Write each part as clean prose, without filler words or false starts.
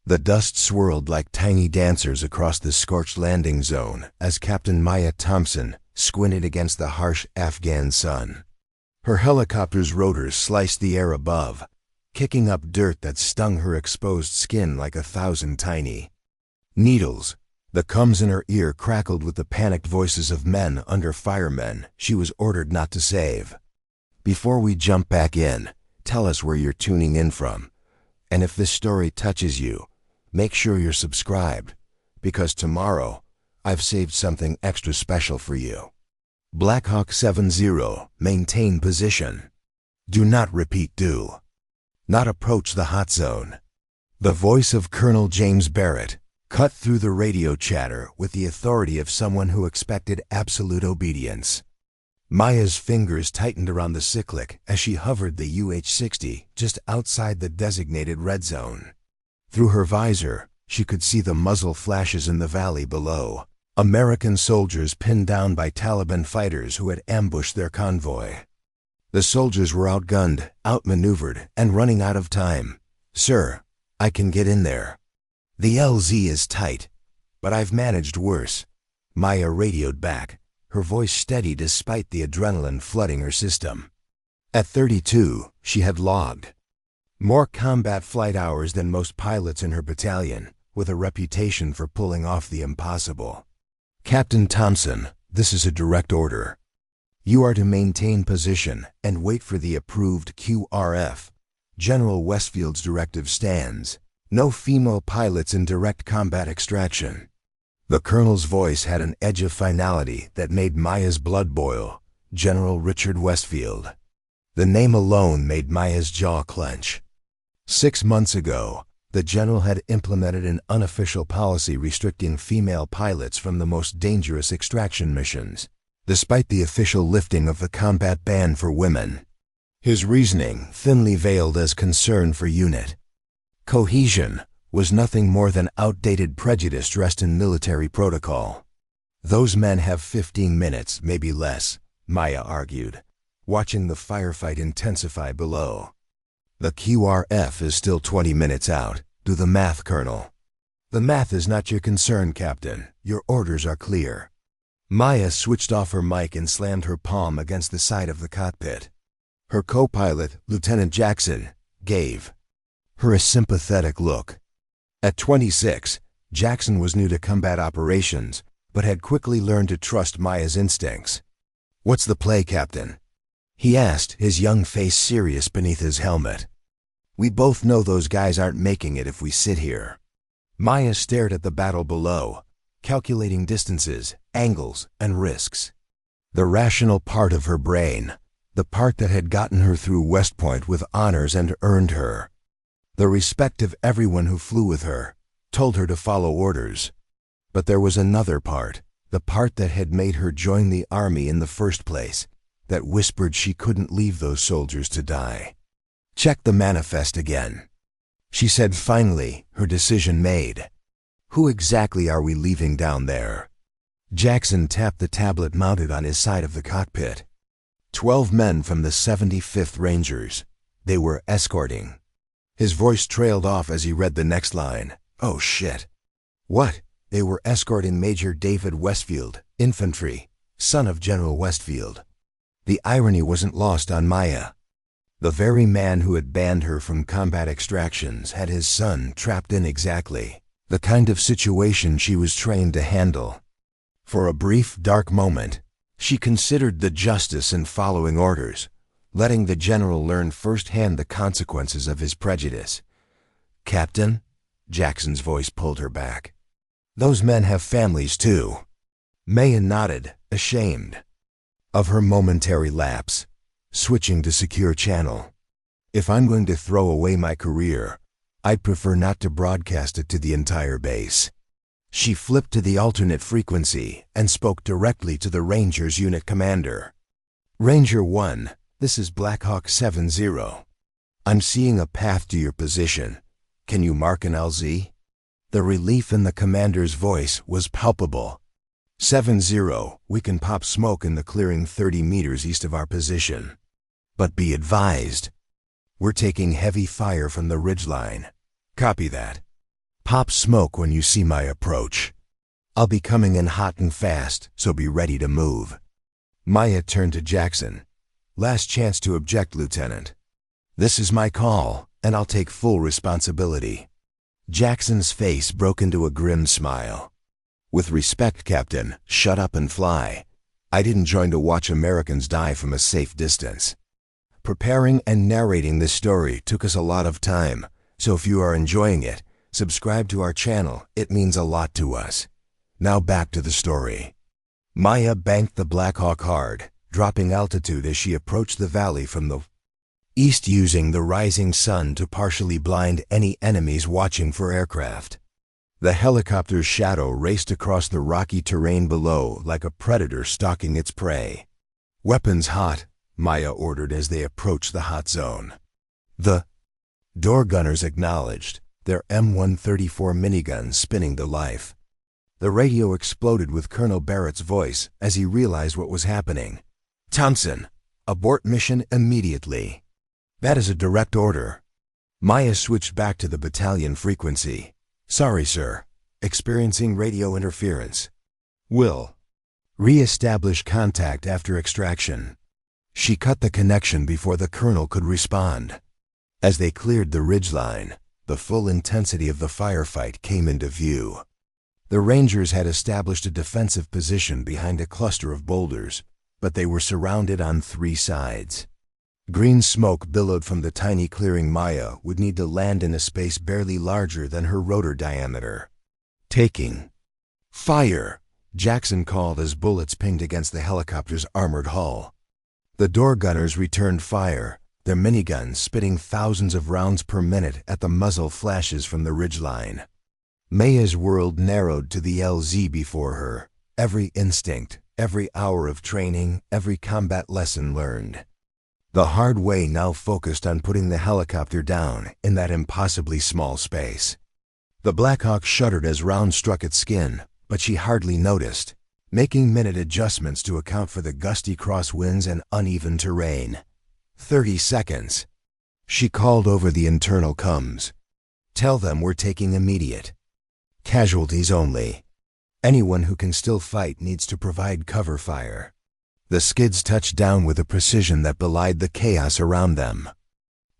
The dust swirled like tiny dancers across the scorched landing zone as Captain Maya Thompson squinted against the harsh Afghan sun. Her helicopter's rotors sliced the air above, kicking up dirt that stung her exposed skin like 1,000 tiny needles. The combs in her ear crackled with the panicked voices of men under firemen she was ordered not to save. Before we jump back in, tell us where you're tuning in from. And if this story touches you, make sure you're subscribed, because tomorrow I've saved something extra special for you. Blackhawk 7-0, maintain position. Do not repeat, do not approach the hot zone. The voice of Colonel James Barrett cut through the radio chatter with the authority of someone who expected absolute obedience. Maya's fingers tightened around the cyclic as she hovered the UH-60 just outside the designated red zone. Through her visor, she could see the muzzle flashes in the valley below. American soldiers pinned down by Taliban fighters who had ambushed their convoy. The soldiers were outgunned, outmaneuvered, and running out of time. "Sir, I can get in there. The LZ is tight, but I've managed worse," Maya radioed back, her voice steady despite the adrenaline flooding her system. At 32, she had logged more combat flight hours than most pilots in her battalion, with a reputation for pulling off the impossible. "Captain Thompson, this is a direct order. You are to maintain position and wait for the approved QRF. General Westfield's directive stands. No female pilots in direct combat extraction." The colonel's voice had an edge of finality that made Maya's blood boil. General Richard Westfield. The name alone made Maya's jaw clench. 6 months ago, the general had implemented an unofficial policy restricting female pilots from the most dangerous extraction missions, despite the official lifting of the combat ban for women. His reasoning, thinly veiled as concern for unit cohesion, was nothing more than outdated prejudice dressed in military protocol. "Those men have 15 minutes, maybe less," Maya argued, watching the firefight intensify below. "The QRF is still 20 minutes out. Do the math, Colonel." "The math is not your concern, Captain. Your orders are clear." Maya switched off her mic and slammed her palm against the side of the cockpit. Her co-pilot, Lieutenant Jackson, gave her a sympathetic look. At 26, Jackson was new to combat operations, but had quickly learned to trust Maya's instincts. "What's the play, Captain?" he asked, his young face serious beneath his helmet. "We both know those guys aren't making it if we sit here." Maya stared at the battle below, calculating distances, angles, and risks. The rational part of her brain, the part that had gotten her through West Point with honors and earned her the respect of everyone who flew with her, told her to follow orders. But there was another part, the part that had made her join the army in the first place, that whispered she couldn't leave those soldiers to die. "Check the manifest again," she said finally, her decision made. "Who exactly are we leaving down there?" Jackson tapped the tablet mounted on his side of the cockpit. 12 men from the 75th Rangers. They were escorting. His voice trailed off as he read the next line. "Oh shit." "What?" "They were escorting Major David Westfield, infantry, son of General Westfield." The irony wasn't lost on Maya. The very man who had banned her from combat extractions had his son trapped in exactly the kind of situation she was trained to handle. For a brief, dark moment, she considered the justice in following orders, letting the general learn firsthand the consequences of his prejudice. "Captain?" Jackson's voice pulled her back. "Those men have families too." Maya nodded, ashamed of her momentary lapse, switching to secure channel. "If I'm going to throw away my career, I'd prefer not to broadcast it to the entire base." She flipped to the alternate frequency and spoke directly to the Rangers unit commander. "Ranger 1, this is Blackhawk 7-0. I'm seeing a path to your position. Can you mark an LZ?" The relief in the commander's voice was palpable. 7-0, we can pop smoke in the clearing 30 meters east of our position. But be advised, we're taking heavy fire from the ridgeline. Copy that. Pop smoke when you see my approach. I'll be coming in hot and fast, so be ready to move." Maya turned to Jackson. "Last chance to object, Lieutenant. This is my call, and I'll take full responsibility." Jackson's face broke into a grim smile. "With respect, Captain, shut up and fly. I didn't join to watch Americans die from a safe distance. Preparing and narrating this story took us a lot of time, so if you are enjoying it, subscribe to our channel. It means a lot to us. Now back to the story." Maya banked the Blackhawk hard, dropping altitude as she approached the valley from the east, using the rising sun to partially blind any enemies watching for aircraft. The helicopter's shadow raced across the rocky terrain below like a predator stalking its prey. "Weapons hot," Maya ordered as they approached the hot zone. The door gunners acknowledged, their M134 miniguns spinning to life. The radio exploded with Colonel Barrett's voice as he realized what was happening. "Thompson, abort mission immediately." "That is a direct order." Maya switched back to the battalion frequency. "Sorry, sir. Experiencing radio interference. Will re-establish contact after extraction." She cut the connection before the colonel could respond. As they cleared the ridgeline, the full intensity of the firefight came into view. The Rangers had established a defensive position behind a cluster of boulders, but they were surrounded on 3 sides. Green smoke billowed from the tiny clearing Maya would need to land in a space barely larger than her rotor diameter. "Taking fire," Jackson called as bullets pinged against the helicopter's armored hull. The door gunners returned fire, their miniguns spitting thousands of rounds per minute at the muzzle flashes from the ridgeline. Maya's world narrowed to the LZ before her, every instinct, every hour of training, every combat lesson learned. The hard way now focused on putting the helicopter down in that impossibly small space. The Blackhawk shuddered as rounds struck its skin, but she hardly noticed, making minute adjustments to account for the gusty crosswinds and uneven terrain. 30 seconds. She called over the internal comms. "Tell them we're taking immediate casualties only. Anyone who can still fight needs to provide cover fire." The skids touched down with a precision that belied the chaos around them.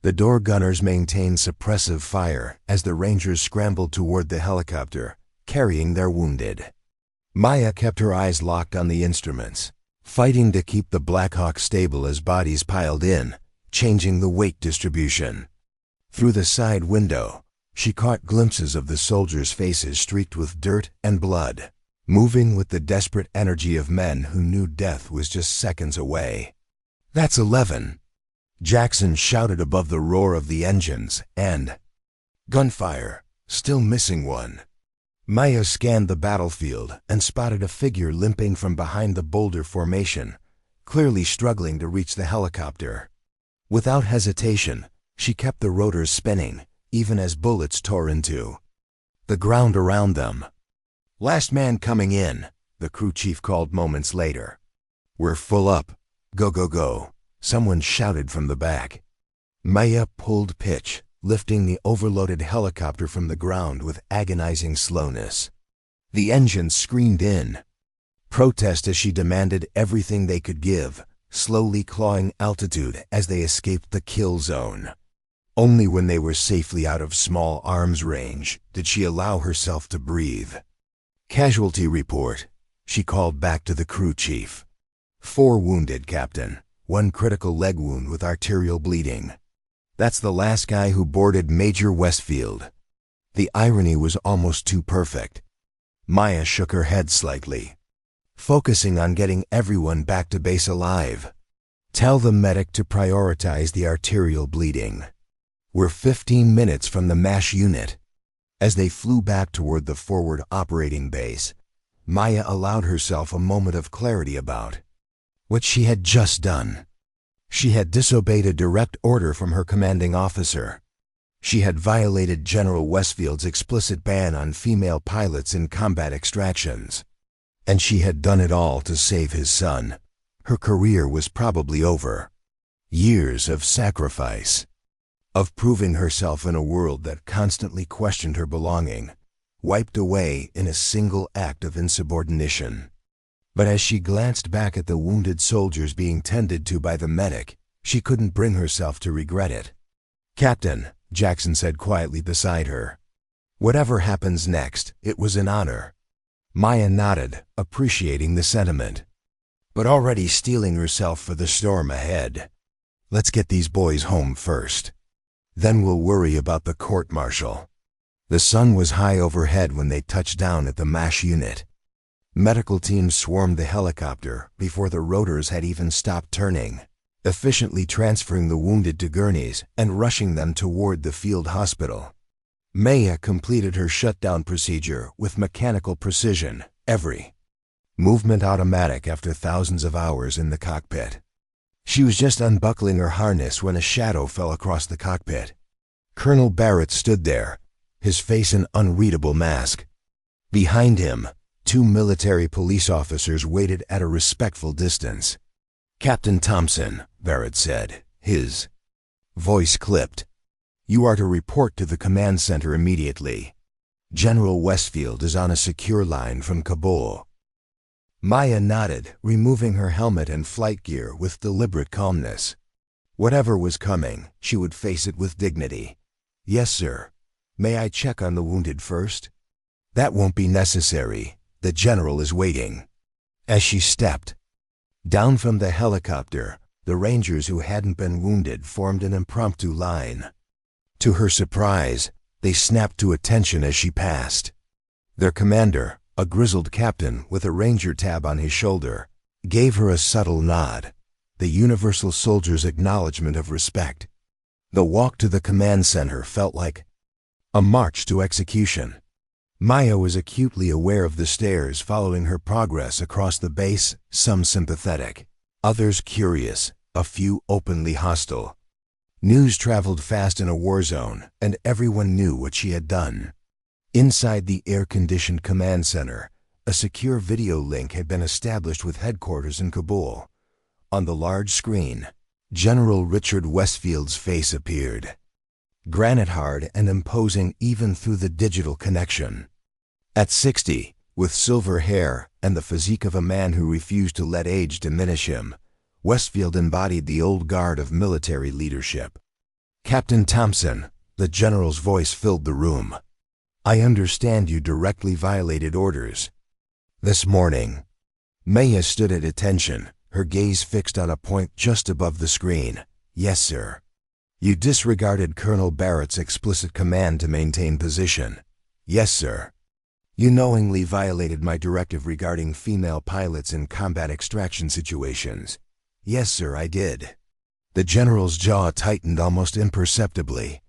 The door gunners maintained suppressive fire as the Rangers scrambled toward the helicopter, carrying their wounded. Maya kept her eyes locked on the instruments, fighting to keep the Blackhawk stable as bodies piled in, changing the weight distribution. Through the side window, she caught glimpses of the soldiers' faces streaked with dirt and blood, moving with the desperate energy of men who knew death was just seconds away. "That's 11. Jackson shouted above the roar of the engines, and gunfire, still missing one. Maya scanned the battlefield and spotted a figure limping from behind the boulder formation, clearly struggling to reach the helicopter. Without hesitation, she kept the rotors spinning, even as bullets tore into the ground around them. "Last man coming in," the crew chief called moments later. "We're full up. Go, go, go," someone shouted from the back. Maya pulled pitch, lifting the overloaded helicopter from the ground with agonizing slowness. The engines screamed in protest as she demanded everything they could give, slowly clawing altitude as they escaped the kill zone. Only when they were safely out of small arms range did she allow herself to breathe. "Casualty report," she called back to the crew chief. 4 wounded, Captain. 1 critical leg wound with arterial bleeding. That's the last guy who boarded Major Westfield." The irony was almost too perfect. Maya shook her head slightly, focusing on getting everyone back to base alive. "Tell the medic to prioritize the arterial bleeding. We're 15 minutes from the MASH unit." As they flew back toward the forward operating base, Maya allowed herself a moment of clarity about what she had just done. She had disobeyed a direct order from her commanding officer. She had violated General Westfield's explicit ban on female pilots in combat extractions. And she had done it all to save his son. Her career was probably over. Years of sacrifice of proving herself in a world that constantly questioned her belonging, wiped away in a single act of insubordination. But as she glanced back at the wounded soldiers being tended to by the medic, she couldn't bring herself to regret it. "Captain," Jackson said quietly beside her. "Whatever happens next, it was an honor." Maya nodded, appreciating the sentiment, but already steeling herself for the storm ahead. "Let's get these boys home first. Then we'll worry about the court-martial." The sun was high overhead when they touched down at the MASH unit. Medical teams swarmed the helicopter before the rotors had even stopped turning, efficiently transferring the wounded to gurneys and rushing them toward the field hospital. Maya completed her shutdown procedure with mechanical precision, every movement automatic after thousands of hours in the cockpit. She was just unbuckling her harness when a shadow fell across the cockpit. Colonel Barrett stood there, his face an unreadable mask. Behind him, 2 military police officers waited at a respectful distance. "Captain Thompson," Barrett said, his voice clipped. "You are to report to the command center immediately. General Westfield is on a secure line from Kabul." Maya nodded, removing her helmet and flight gear with deliberate calmness. Whatever was coming, she would face it with dignity. "Yes, sir. May I check on the wounded first?" "That won't be necessary. The general is waiting." As she stepped down from the helicopter, the Rangers who hadn't been wounded formed an impromptu line. To her surprise, they snapped to attention as she passed. Their commander, a grizzled captain with a Ranger tab on his shoulder, gave her a subtle nod, the universal soldier's acknowledgement of respect. The walk to the command center felt like a march to execution. Maya was acutely aware of the stares following her progress across the base, some sympathetic, others curious, a few openly hostile. News traveled fast in a war zone, and everyone knew what she had done. Inside the air-conditioned command center, a secure video link had been established with headquarters in Kabul. On the large screen, General Richard Westfield's face appeared, granite-hard and imposing even through the digital connection. At 60, with silver hair and the physique of a man who refused to let age diminish him, Westfield embodied the old guard of military leadership. "Captain Thompson," the general's voice filled the room. "I understand you directly violated orders this morning." Maya stood at attention, her gaze fixed on a point just above the screen. "Yes, sir." "You disregarded Colonel Barrett's explicit command to maintain position." "Yes, sir." "You knowingly violated my directive regarding female pilots in combat extraction situations." "Yes, sir, I did." The general's jaw tightened almost imperceptibly.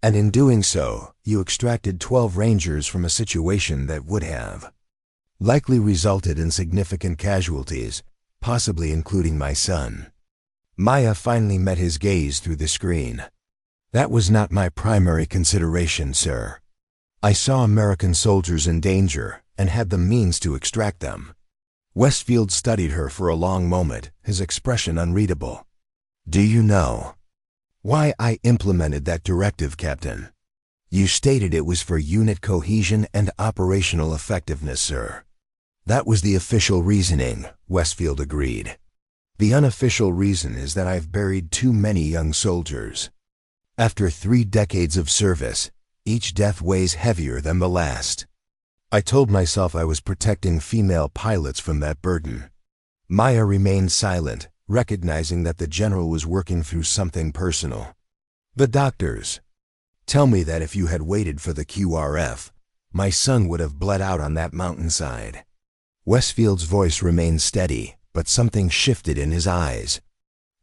"And in doing so, you extracted 12 Rangers from a situation that would have likely resulted in significant casualties, possibly including my son." Maya finally met his gaze through the screen. "That was not my primary consideration, sir. I saw American soldiers in danger and had the means to extract them." Westfield studied her for a long moment, his expression unreadable. "Do you know why I implemented that directive, Captain?" "You stated it was for unit cohesion and operational effectiveness, sir." "That was the official reasoning," Westfield agreed. "The unofficial reason is that I've buried too many young soldiers. After 3 decades of service, each death weighs heavier than the last. I told myself I was protecting female pilots from that burden." Maya remained silent, recognizing that the general was working through something personal. "The doctors tell me that if you had waited for the QRF, my son would have bled out on that mountainside." Westfield's voice remained steady, but something shifted in his eyes.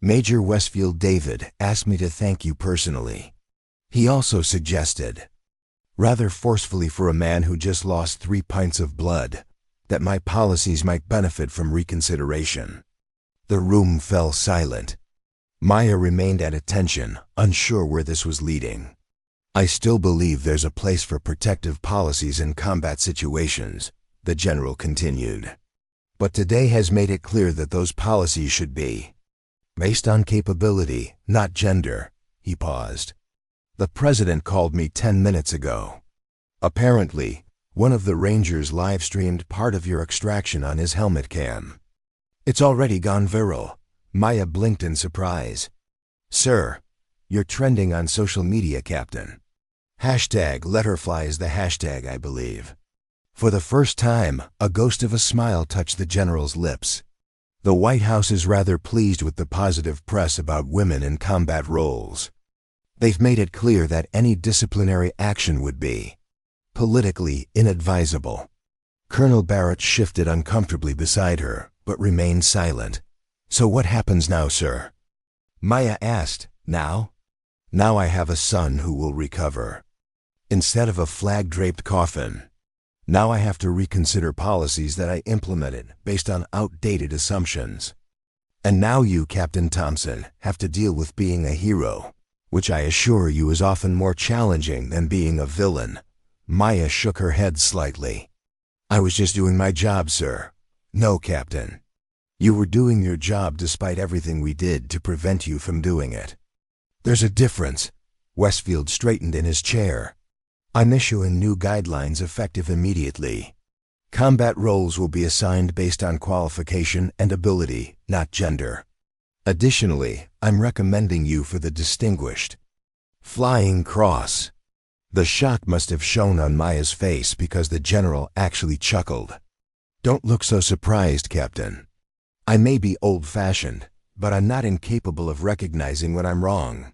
"Major Westfield David asked me to thank you personally. He also suggested, rather forcefully for a man who just lost 3 pints of blood, that my policies might benefit from reconsideration." The room fell silent. Maya remained at attention, unsure where this was leading. "I still believe there's a place for protective policies in combat situations," the general continued. "But today has made it clear that those policies should be based on capability, not gender." He paused. The president called me 10 minutes ago. Apparently, one of the Rangers live-streamed part of your extraction on his helmet cam. It's already gone viral. Maya blinked in surprise. Sir, you're trending on social media, Captain. #letterfly is the hashtag, I believe. For the first time, a ghost of a smile touched the general's lips. The White House is rather pleased with the positive press about women in combat roles. They've made it clear that any disciplinary action would be politically inadvisable. Colonel Barrett shifted uncomfortably beside her, but remained silent. So what happens now, sir? Maya asked. Now? Now I have a son who will recover. Instead of a flag-draped coffin. Now I have to reconsider policies that I implemented based on outdated assumptions. And now you, Captain Thompson, have to deal with being a hero, which I assure you is often more challenging than being a villain. Maya shook her head slightly. I was just doing my job, sir. No, Captain. You were doing your job despite everything we did to prevent you from doing it. There's a difference. Westfield straightened in his chair. I'm issuing new guidelines effective immediately. Combat roles will be assigned based on qualification and ability, not gender. Additionally, I'm recommending you for the Distinguished Flying Cross. The shock must have shown on Maya's face because the general actually chuckled. Don't look so surprised, Captain. I may be old-fashioned, but I'm not incapable of recognizing when I'm wrong.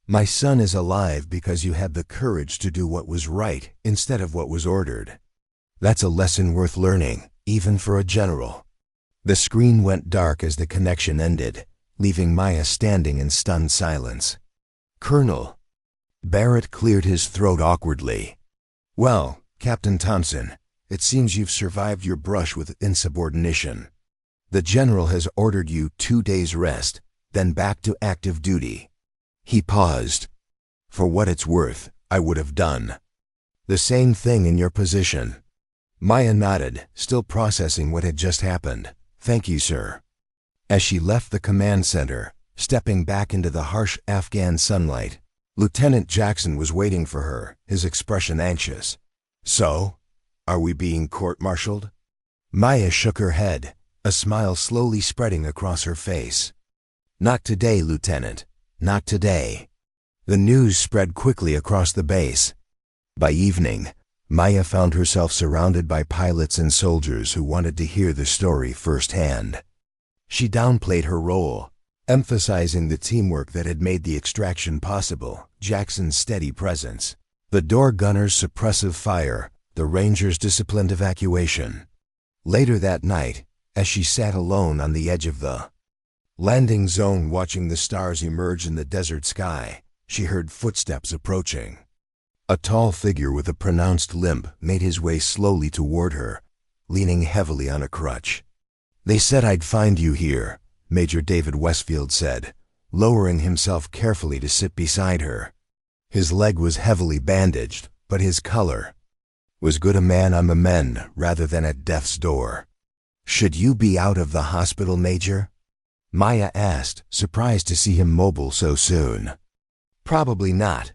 My son is alive because you had the courage to do what was right instead of what was ordered. That's a lesson worth learning, even for a general. The screen went dark as the connection ended, leaving Maya standing in stunned silence. Colonel. Barrett cleared his throat awkwardly. Well, Captain Thompson, it seems you've survived your brush with insubordination. The general has ordered you 2 days rest, then back to active duty. He paused. For what it's worth, I would have done the same thing in your position. Maya nodded, still processing what had just happened. Thank you, sir. As she left the command center, stepping back into the harsh Afghan sunlight, Lieutenant Jackson was waiting for her, his expression anxious. So, are we being court-martialed? Maya shook her head, a smile slowly spreading across her face. Not today, Lieutenant. Not today. The news spread quickly across the base. By evening, Maya found herself surrounded by pilots and soldiers who wanted to hear the story firsthand. She downplayed her role, emphasizing the teamwork that had made the extraction possible, Jackson's steady presence, the door gunner's suppressive fire, the Rangers' disciplined evacuation. Later that night, as she sat alone on the edge of the landing zone watching the stars emerge in the desert sky, she heard footsteps approaching. A tall figure with a pronounced limp made his way slowly toward her, leaning heavily on a crutch. They said I'd find you here, Major David Westfield said, lowering himself carefully to sit beside her. His leg was heavily bandaged, but his color was good a man on the mend rather than at death's door. Should you be out of the hospital, Major? Maya asked, surprised to see him mobile so soon. Probably not,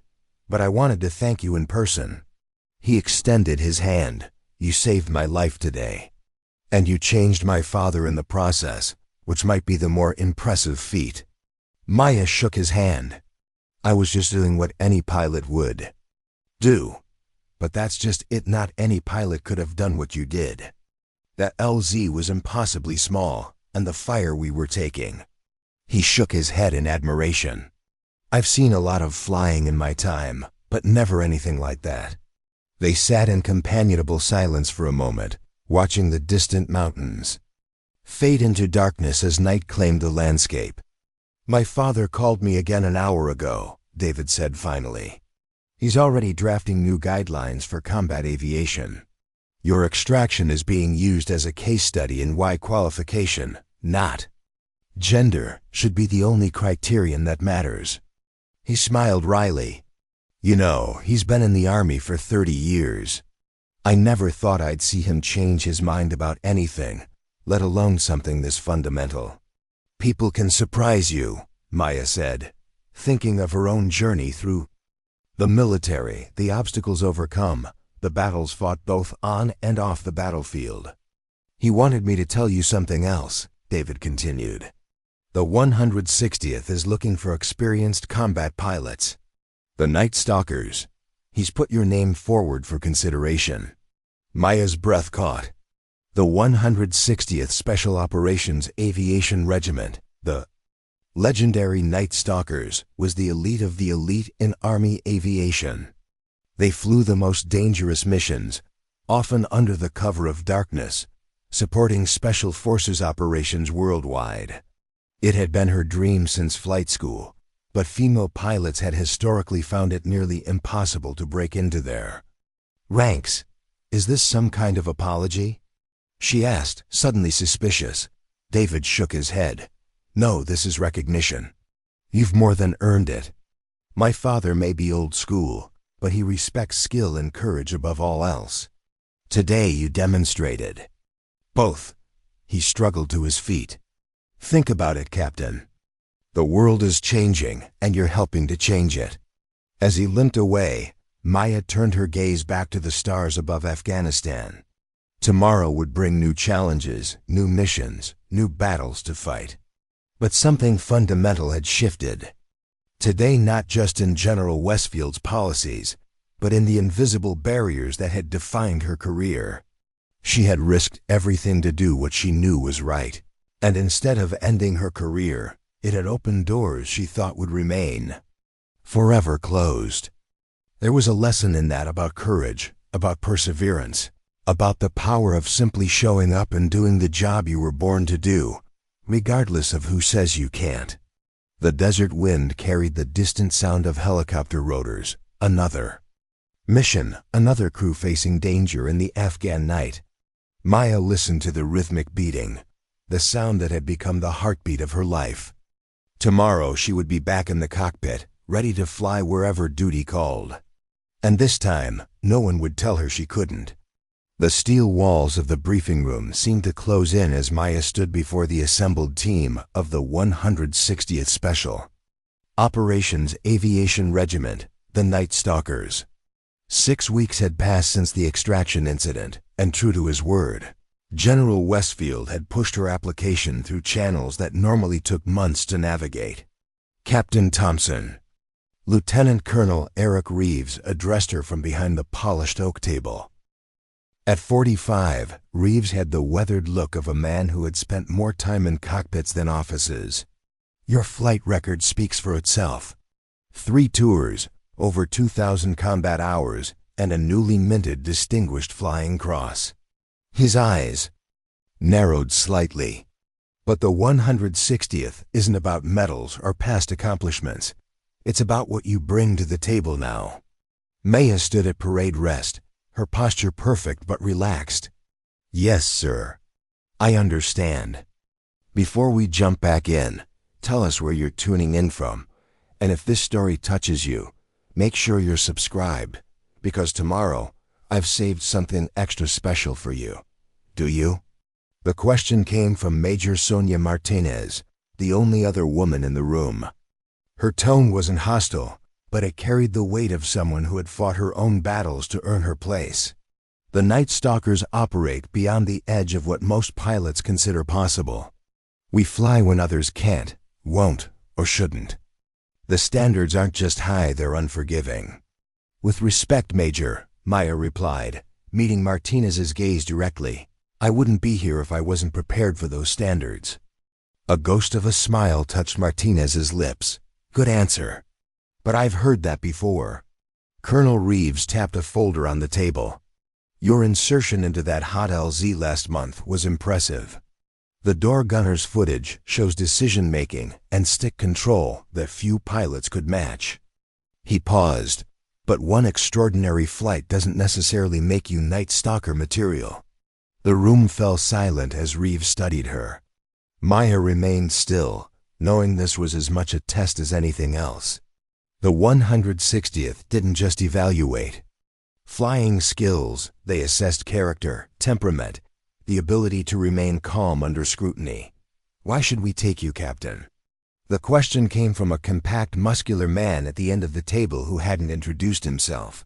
but I wanted to thank you in person. He extended his hand. You saved my life today. And you changed my father in the process, which might be the more impressive feat. Maya shook his hand. I was just doing what any pilot would do. But that's just it, not any pilot could have done what you did. That LZ was impossibly small, and the fire we were taking. He shook his head in admiration. I've seen a lot of flying in my time, but never anything like that. They sat in companionable silence for a moment, watching the distant mountains fade into darkness as night claimed the landscape. My father called me again an hour ago, David said finally. He's already drafting new guidelines for combat aviation. Your extraction is being used as a case study in why qualification, not gender, should be the only criterion that matters. He smiled wryly. You know, he's been in the Army for 30 years. I never thought I'd see him change his mind about anything, let alone something this fundamental. People can surprise you, Maya said, thinking of her own journey through The military, the obstacles overcome, the battles fought both on and off the battlefield. He wanted me to tell you something else, David continued. The 160th is looking for experienced combat pilots. The Night Stalkers. He's put your name forward for consideration. Maya's breath caught. The 160th Special Operations Aviation Regiment, the legendary Night Stalkers, was the elite of the elite in Army aviation. They flew the most dangerous missions, often under the cover of darkness, supporting Special Forces operations worldwide. It had been her dream since flight school, but female pilots had historically found it nearly impossible to break into their ranks. Is this some kind of apology? She asked, suddenly suspicious. David shook his head. No, this is recognition. You've more than earned it. My father may be old school, but he respects skill and courage above all else. Today you demonstrated both. He struggled to his feet. Think about it, Captain. The world is changing, and you're helping to change it. As he limped away, Maya turned her gaze back to the stars above Afghanistan. Tomorrow would bring new challenges, new missions, new battles to fight. But something fundamental had shifted. Today, not just in General Westfield's policies, but in the invisible barriers that had defined her career. She had risked everything to do what she knew was right, and instead of ending her career, it had opened doors she thought would remain forever closed. There was a lesson in that about courage, about perseverance, about the power of simply showing up and doing the job you were born to do, regardless of who says you can't. The desert wind carried the distant sound of helicopter rotors. Another mission, another crew facing danger in the Afghan night. Maya listened to the rhythmic beating, the sound that had become the heartbeat of her life. Tomorrow she would be back in the cockpit, ready to fly wherever duty called. And this time, no one would tell her she couldn't. The steel walls of the briefing room seemed to close in as Maya stood before the assembled team of the 160th Special Operations Aviation Regiment, the Night Stalkers. 6 weeks had passed since the extraction incident, and true to his word, General Westfield had pushed her application through channels that normally took months to navigate. Captain Thompson. Lieutenant Colonel Eric Reeves addressed her from behind the polished oak table. At 45, Reeves had the weathered look of a man who had spent more time in cockpits than offices. Your flight record speaks for itself. 3 tours, over 2,000 combat hours, and a newly minted Distinguished Flying Cross. His eyes narrowed slightly. But the 160th isn't about medals or past accomplishments. It's about what you bring to the table now. Maya stood at parade rest, her posture perfect but relaxed. Yes, sir. I understand. Before we jump back in, tell us where you're tuning in from. And if this story touches you, make sure you're subscribed, because tomorrow I've saved something extra special for you. Do you? The question came from Major Sonia Martinez, the only other woman in the room. Her tone wasn't hostile, but it carried the weight of someone who had fought her own battles to earn her place. The Night Stalkers operate beyond the edge of what most pilots consider possible. We fly when others can't, won't, or shouldn't. The standards aren't just high, they're unforgiving. With respect, Major, Maya replied, meeting Martinez's gaze directly. I wouldn't be here if I wasn't prepared for those standards. A ghost of a smile touched Martinez's lips. Good answer. But I've heard that before. Colonel Reeves tapped a folder on the table. Your insertion into that hot LZ last month was impressive. The door gunner's footage shows decision-making and stick control that few pilots could match. He paused. But one extraordinary flight doesn't necessarily make you Night Stalker material. The room fell silent as Reeves studied her. Maya remained still, knowing this was as much a test as anything else. The 160th didn't just evaluate flying skills, they assessed character, temperament, the ability to remain calm under scrutiny. Why should we take you, Captain? The question came from a compact, muscular man at the end of the table who hadn't introduced himself.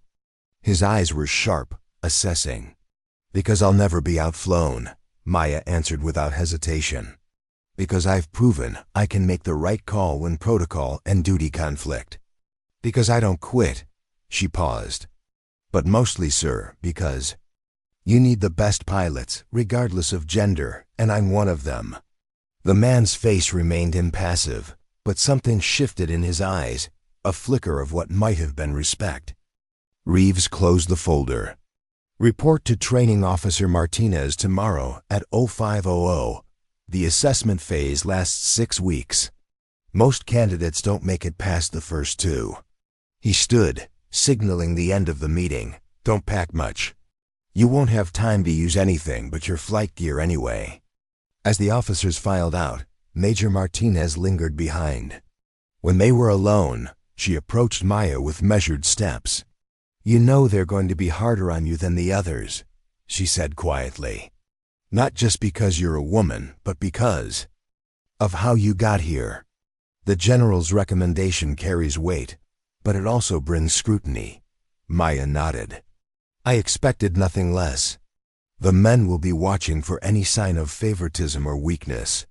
His eyes were sharp, assessing. "Because I'll never be outflown," Maya answered without hesitation. "Because I've proven I can make the right call when protocol and duty conflict. Because I don't quit." She paused. "But mostly, sir, because you need the best pilots, regardless of gender, and I'm one of them." The man's face remained impassive, but something shifted in his eyes, a flicker of what might have been respect. Reeves closed the folder. "Report to Training Officer Martinez tomorrow at 0500. The assessment phase lasts 6 weeks. Most candidates don't make it past the first 2. He stood, signaling the end of the meeting. "Don't pack much. You won't have time to use anything but your flight gear anyway." As the officers filed out, Major Martinez lingered behind. When they were alone, she approached Maya with measured steps. "You know they're going to be harder on you than the others," she said quietly. "Not just because you're a woman, but because of how you got here. The general's recommendation carries weight, but it also brings scrutiny." Maya nodded. "I expected nothing less. The men will be watching for any sign of favoritism or weakness.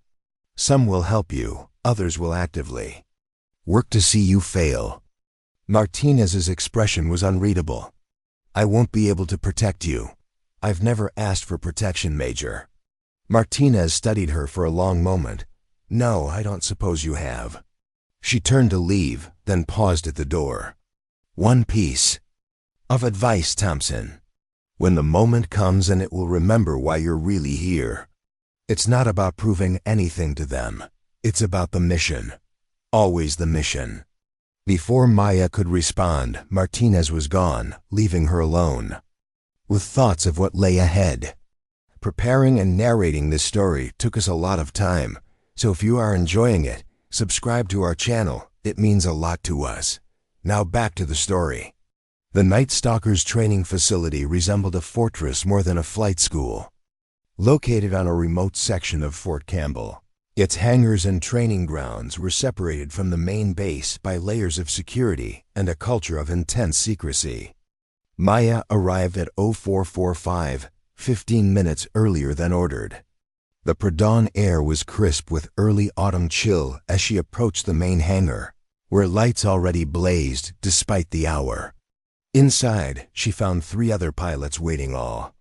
Some will help you, others will actively work to see you fail." Martinez's expression was unreadable. "I won't be able to protect you. I've never asked for protection, Major." Martinez studied her for a long moment. "No, I don't suppose you have." She turned to leave, then paused at the door. "One piece of advice, Thompson. When the moment comes, and it will remember why you're really here. It's not about proving anything to them. It's about the mission. Always the mission." Before Maya could respond, Martinez was gone, leaving her alone with thoughts of what lay ahead. Preparing and narrating this story took us a lot of time, so if you are enjoying it, subscribe to our channel. It means a lot to us. Now back to the story. The Night Stalkers training facility resembled a fortress more than a flight school. Located on a remote section of Fort Campbell, its hangars and training grounds were separated from the main base by layers of security and a culture of intense secrecy. Maya arrived at 0445, 15 minutes earlier than ordered. The pre-dawn air was crisp with early autumn chill as she approached the main hangar, where lights already blazed despite the hour. Inside, she found 3 other pilots waiting, all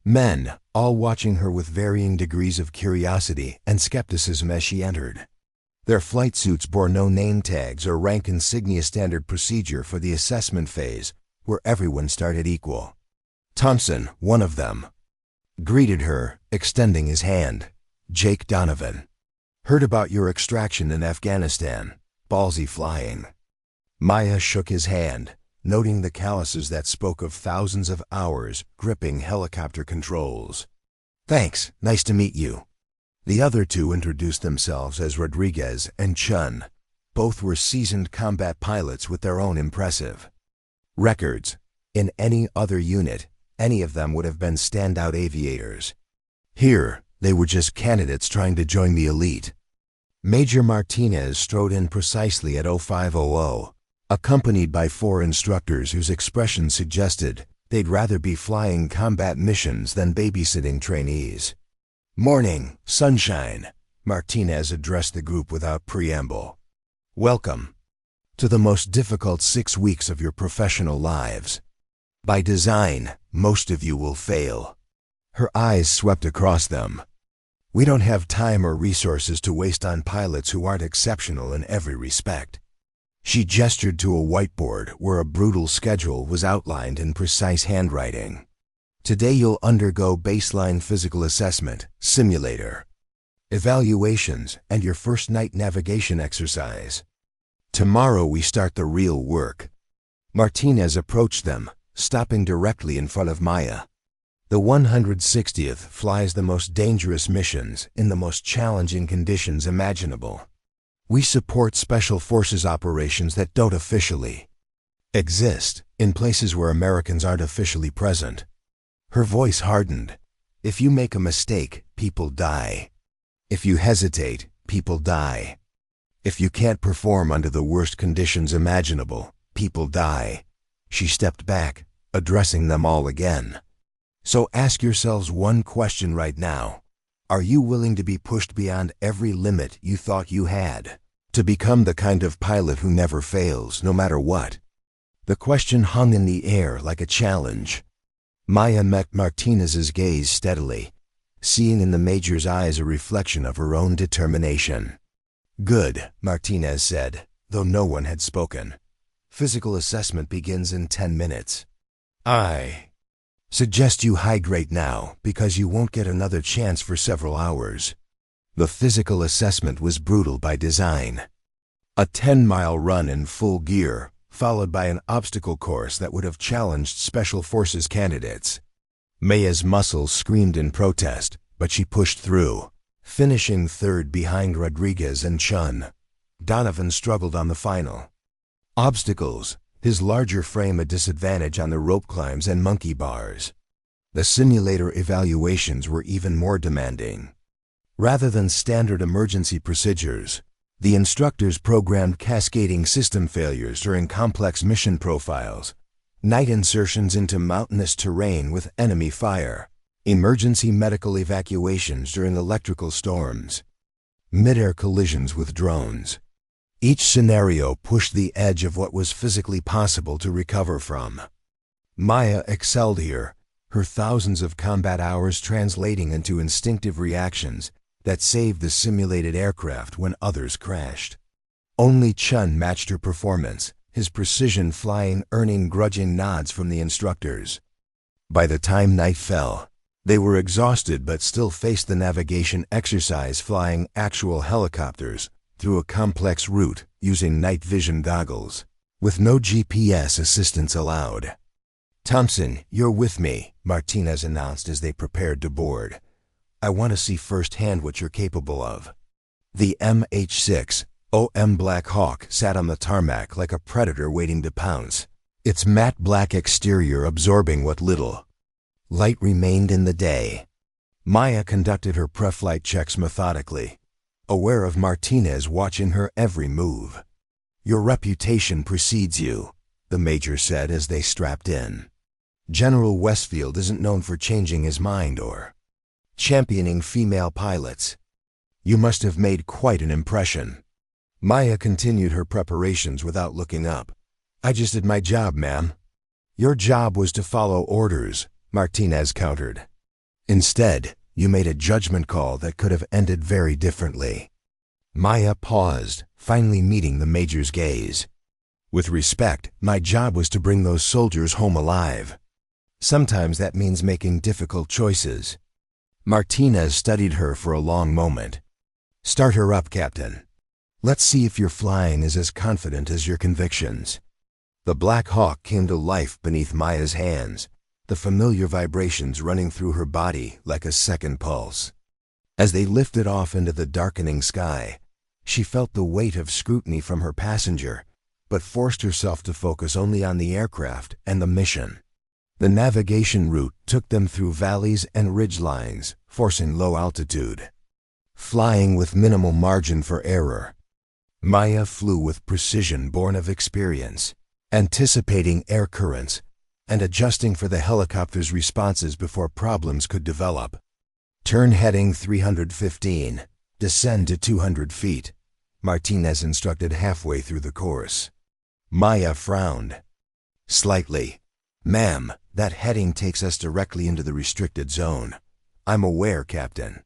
men, all watching her with varying degrees of curiosity and skepticism as she entered. Their flight suits bore no name tags or rank insignia, standard procedure for the assessment phase, where everyone started equal. Thompson, one of them, greeted her, extending his hand. "Jake Donovan. Heard about your extraction in Afghanistan. Ballsy flying." Maya shook his hand, noting the calluses that spoke of thousands of hours gripping helicopter controls. "Thanks, nice to meet you." The other 2 introduced themselves as Rodriguez and Chun. Both were seasoned combat pilots with their own impressive records. In any other unit, any of them would have been standout aviators. Here, they were just candidates trying to join the elite. Major Martinez strode in precisely at 0500. Accompanied by 4 instructors whose expressions suggested they'd rather be flying combat missions than babysitting trainees. "Morning, sunshine," Martinez addressed the group without preamble. "Welcome to the most difficult 6 weeks of your professional lives. By design, most of you will fail." Her eyes swept across them. "We don't have time or resources to waste on pilots who aren't exceptional in every respect." She gestured to a whiteboard where a brutal schedule was outlined in precise handwriting. "Today you'll undergo baseline physical assessment, simulator, evaluations, and your first night navigation exercise. Tomorrow we start the real work." Martinez approached them, stopping directly in front of Maya. "The 160th flies the most dangerous missions in the most challenging conditions imaginable. We support special forces operations that don't officially exist, in places where Americans aren't officially present." Her voice hardened. "If you make a mistake, people die. If you hesitate, people die. If you can't perform under the worst conditions imaginable, people die. She stepped back, addressing them all again. So ask yourselves one question right now. Are you willing to be pushed beyond every limit you thought you had? To become the kind of pilot who never fails, no matter what? The question hung in the air like a challenge. Maya met Martinez's gaze steadily, seeing in the Major's eyes a reflection of her own determination. "Good," Martinez said, though no one had spoken. "Physical assessment begins in 10 minutes. I suggest you hydrate now, because you won't get another chance for several hours." The physical assessment was brutal by design. A 10-mile run in full gear, followed by an obstacle course that would have challenged Special Forces candidates. Maya's muscles screamed in protest, but she pushed through, finishing third behind Rodriguez and Chun. Donovan struggled on the final. Obstacles, his larger frame a disadvantage on the rope climbs and monkey bars. The simulator evaluations were even more demanding. Rather than standard emergency procedures, the instructors programmed cascading system failures during complex mission profiles, night insertions into mountainous terrain with enemy fire, emergency medical evacuations during electrical storms, mid-air collisions with drones. Each scenario pushed the edge of what was physically possible to recover from. Maya excelled here, her thousands of combat hours translating into instinctive reactions that saved the simulated aircraft when others crashed. Only Chun matched her performance, his precision flying earning grudging nods from the instructors. By the time night fell, they were exhausted but still faced the navigation exercise flying actual helicopters through a complex route using night vision goggles, with no GPS assistance allowed. "Thompson, you're with me," Martinez announced as they prepared to board. "I want to see firsthand what you're capable of." The MH-6OM Blackhawk sat on the tarmac like a predator waiting to pounce, its matte black exterior absorbing what little light remained in the day. Maya conducted her pre-flight checks methodically, aware of Martinez watching her every move. "Your reputation precedes you," the Major said as they strapped in. "General Westfield isn't known for changing his mind or championing female pilots. You must have made quite an impression." Maya continued her preparations without looking up. "I just did my job, ma'am." "Your job was to follow orders," Martinez countered. "Instead, you made a judgment call that could have ended very differently." Maya paused, finally meeting the Major's gaze. "With respect, my job was to bring those soldiers home alive. Sometimes that means making difficult choices." Martinez studied her for a long moment. "Start her up, Captain. Let's see if your flying is as confident as your convictions." The Black Hawk came to life beneath Maya's hands, the familiar vibrations running through her body like a second pulse. As they lifted off into the darkening sky, she felt the weight of scrutiny from her passenger, but forced herself to focus only on the aircraft and the mission. The navigation route took them through valleys and ridgelines, forcing low altitude. Flying with minimal margin for error, Maya flew with precision born of experience, anticipating air currents and adjusting for the helicopter's responses before problems could develop. "Turn heading 315, descend to 200 feet, Martinez instructed halfway through the course. Maya frowned slightly. "Ma'am, that heading takes us directly into the restricted zone." "I'm aware, Captain."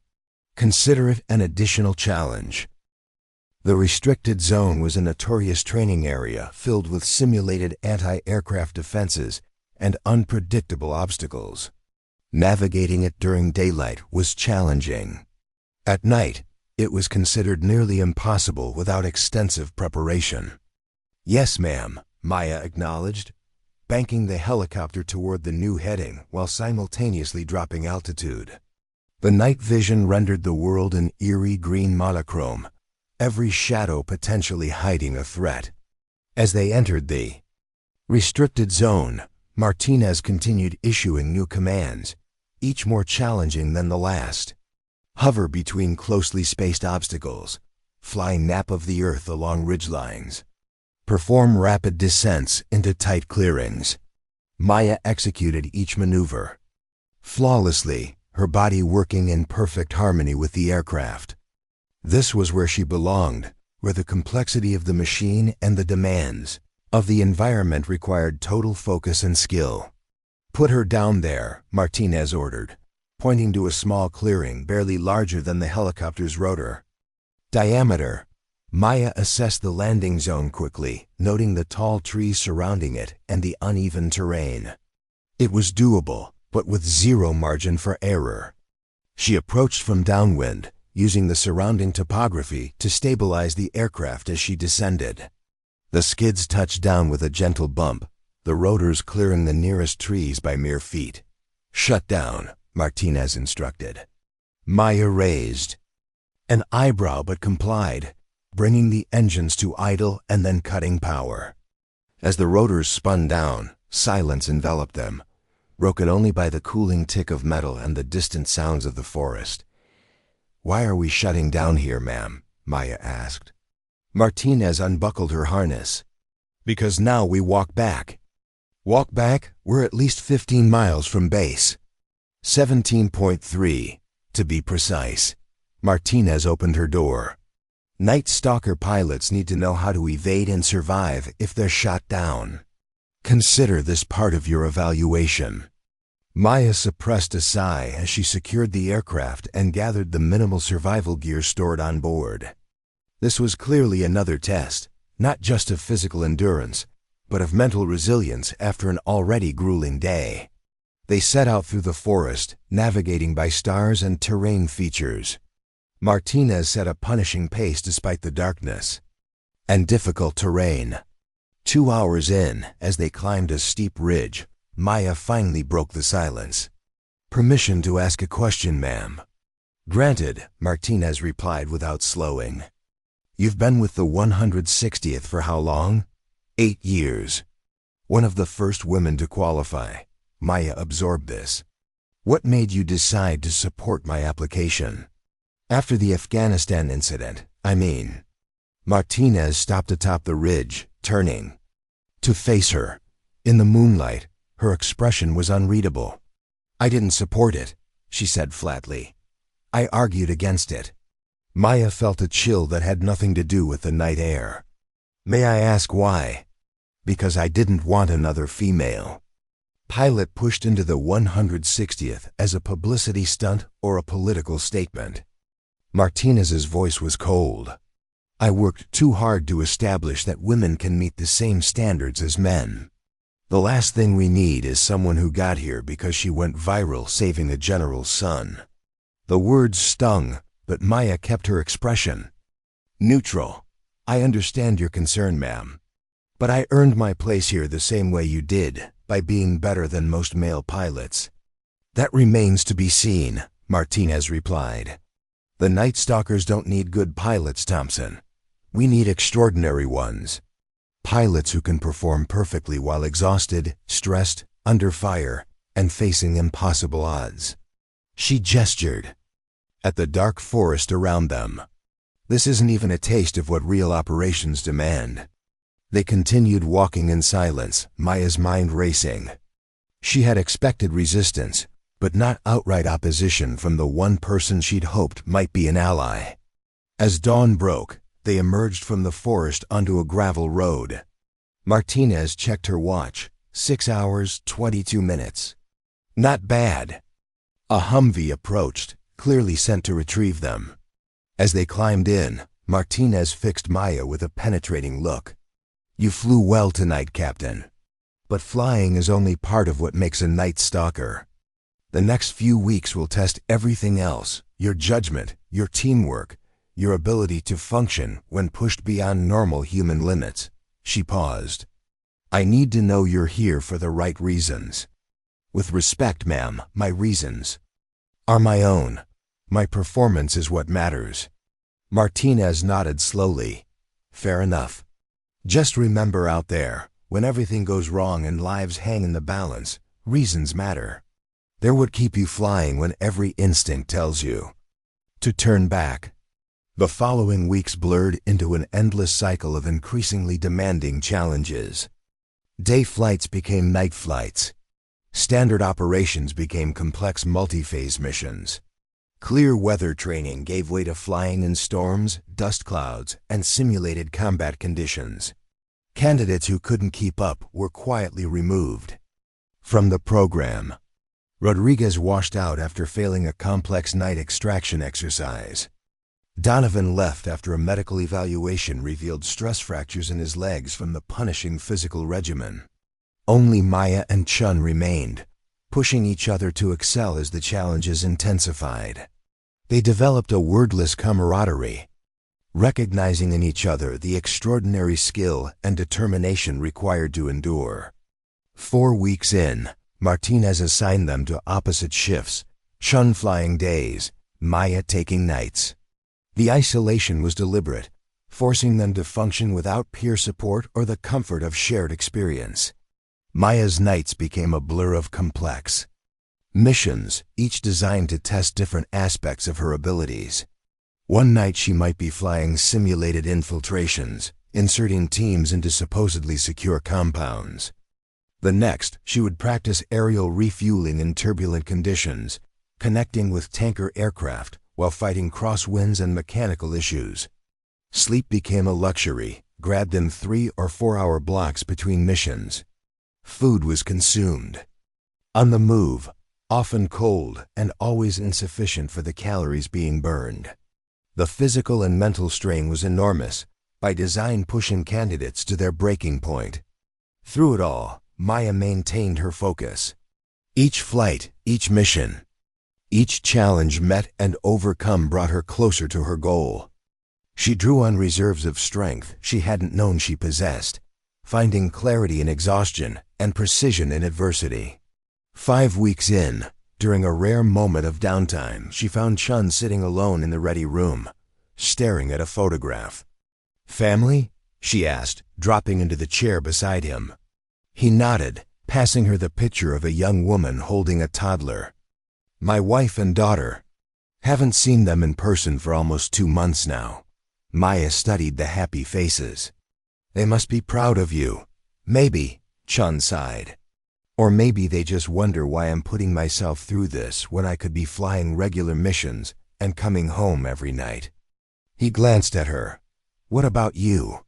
"Consider it an additional challenge." The restricted zone was a notorious training area filled with simulated anti-aircraft defenses and unpredictable obstacles. Navigating it during daylight was challenging. At night, it was considered nearly impossible without extensive preparation. "Yes, ma'am," Maya acknowledged, banking the helicopter toward the new heading while simultaneously dropping altitude. The night vision rendered the world an eerie green monochrome, every shadow potentially hiding a threat. As they entered the restricted zone, Martinez continued issuing new commands, each more challenging than the last. "Hover between closely spaced obstacles. fly nap of the earth along ridgelines. Perform rapid descents into tight clearings. Maya executed each maneuver flawlessly, her body working in perfect harmony with the aircraft. This was where she belonged, where the complexity of the machine and the demands of the environment required total focus and skill. "Put her down there," Martinez ordered, pointing to a small clearing barely larger than the helicopter's rotor. Diameter. Maya assessed the landing zone quickly, noting the tall trees surrounding it and the uneven terrain. It was doable, but with zero margin for error. She approached from downwind, using the surrounding topography to stabilize the aircraft as she descended. The skids touched down with a gentle bump, the rotors clearing the nearest trees by mere feet. "Shut down," Martinez instructed. Maya raised an eyebrow but complied, bringing the engines to idle and then cutting power. As the rotors spun down, silence enveloped them, broken only by the cooling tick of metal and the distant sounds of the forest. "Why are we shutting down here, ma'am?" Maya asked. Martinez unbuckled her harness. "Because now we walk back." "Walk back? We're at least 15 miles from base." 17.3, to be precise. Martinez opened her door. "Night Stalker pilots need to know how to evade and survive if they're shot down. Consider this part of your evaluation." Maya suppressed a sigh as she secured the aircraft and gathered the minimal survival gear stored on board. This was clearly another test, not just of physical endurance, but of mental resilience after an already grueling day. They set out through the forest, navigating by stars and terrain features. Martinez set a punishing pace despite the darkness and difficult terrain. 2 hours in, as they climbed a steep ridge, Maya finally broke the silence. "Permission to ask a question, ma'am." "Granted," Martinez replied without slowing. "You've been with the 160th for how long?" 8 years. One of the first women to qualify. Maya absorbed this. "What made you decide to support my application?" "After the Afghanistan incident, I mean." Martinez stopped atop the ridge, turning to face her. In the moonlight, her expression was unreadable. "I didn't support it," she said flatly. "I argued against it." Maya felt a chill that had nothing to do with the night air. "May I ask why?" "Because I didn't want another female." Pilot pushed into the 160th as a publicity stunt or a political statement. Martinez's voice was cold. "I worked too hard to establish that women can meet the same standards as men. The last thing we need is someone who got here because she went viral saving a general's son." The words stung, but Maya kept her expression neutral. "I understand your concern, ma'am. But I earned my place here the same way you did, by being better than most male pilots." "That remains to be seen," Martinez replied. "The Night Stalkers don't need good pilots, Thompson. We need extraordinary ones. Pilots who can perform perfectly while exhausted, stressed, under fire, and facing impossible odds." She gestured at the dark forest around them. "This isn't even a taste of what real operations demand." They continued walking in silence, Maya's mind racing. She had expected resistance, but not outright opposition from the one person she'd hoped might be an ally. As dawn broke, they emerged from the forest onto a gravel road. Martinez checked her watch. 6 hours, 22 minutes. Not bad. A Humvee approached, clearly sent to retrieve them. As they climbed in, Martinez fixed Maya with a penetrating look. "You flew well tonight, Captain. But flying is only part of what makes a Night Stalker. The next few weeks will test everything else, your judgment, your teamwork, your ability to function when pushed beyond normal human limits." She paused. "I need to know you're here for the right reasons." "With respect, ma'am, my reasons are my own. My performance is what matters." Martinez nodded slowly. "Fair enough. Just remember out there, when everything goes wrong and lives hang in the balance, reasons matter. They're what keep you flying when every instinct tells you to turn back." The following weeks blurred into an endless cycle of increasingly demanding challenges. Day flights became night flights. Standard operations became complex multi-phase missions. Clear weather training gave way to flying in storms, dust clouds, and simulated combat conditions. Candidates who couldn't keep up were quietly removed from the program. Rodriguez washed out after failing a complex night extraction exercise. Donovan left after a medical evaluation revealed stress fractures in his legs from the punishing physical regimen. Only Maya and Chun remained, pushing each other to excel as the challenges intensified. They developed a wordless camaraderie, recognizing in each other the extraordinary skill and determination required to endure. 4 weeks in, Martinez assigned them to opposite shifts, Chun flying days, Maya taking nights. The isolation was deliberate, forcing them to function without peer support or the comfort of shared experience. Maya's nights became a blur of complex missions, each designed to test different aspects of her abilities. One night she might be flying simulated infiltrations, inserting teams into supposedly secure compounds. The next, she would practice aerial refueling in turbulent conditions, connecting with tanker aircraft while fighting crosswinds and mechanical issues. Sleep became a luxury, grabbed in 3 or 4 hour blocks between missions. Food was consumed on the move, often cold and always insufficient for the calories being burned. The physical and mental strain was enormous, by design pushing candidates to their breaking point. Through it all, Maya maintained her focus. Each flight, each mission, each challenge met and overcome brought her closer to her goal. She drew on reserves of strength she hadn't known she possessed, finding clarity in exhaustion and precision in adversity. 5 weeks in, during a rare moment of downtime, she found Chun sitting alone in the ready room, staring at a photograph. "Family?" she asked, dropping into the chair beside him. He nodded, passing her the picture of a young woman holding a toddler. "My wife and daughter. Haven't seen them in person for almost 2 months now." Maya studied the happy faces. "They must be proud of you." "Maybe," Chun sighed. "Or maybe they just wonder why I'm putting myself through this when I could be flying regular missions and coming home every night." He glanced at her. "What about you?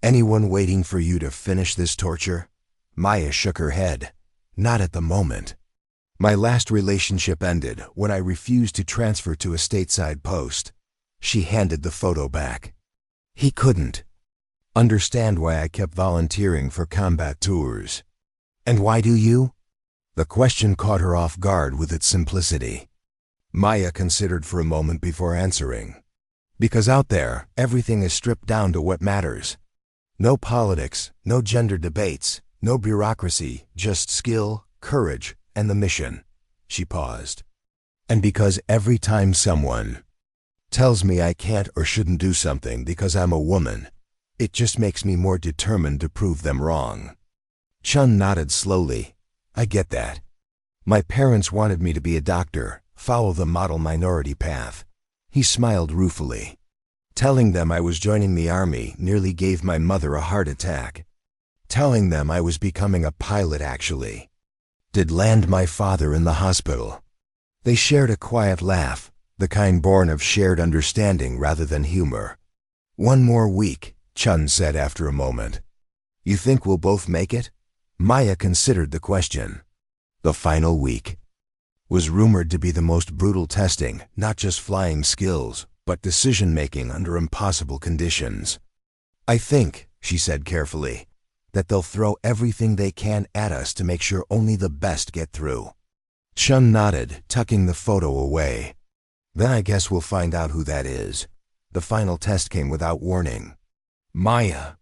Anyone waiting for you to finish this torture?" Maya shook her head. "Not at the moment. My last relationship ended when I refused to transfer to a stateside post." She handed the photo back. He couldn't understand why I kept volunteering for combat tours. "And why do you?" The question caught her off guard with its simplicity. Maya considered for a moment before answering. "Because out there, everything is stripped down to what matters. No politics, no gender debates, no bureaucracy, just skill, courage, and the mission." She paused. "And because every time someone tells me I can't or shouldn't do something because I'm a woman, it just makes me more determined to prove them wrong." Chun nodded slowly. "I get that. My parents wanted me to be a doctor, follow the model minority path." He smiled ruefully. "Telling them I was joining the army nearly gave my mother a heart attack. Telling them I was becoming a pilot actually did land my father in the hospital." They shared a quiet laugh, the kind born of shared understanding rather than humor. "1 more week," Chun said after a moment. "You think we'll both make it?" Maya considered the question. The final week was rumored to be the most brutal testing, not just flying skills, but decision-making under impossible conditions. "I think," she said carefully, "that they'll throw everything they can at us to make sure only the best get through." Chun nodded, tucking the photo away. "Then I guess we'll find out who that is." The final test came without warning. Maya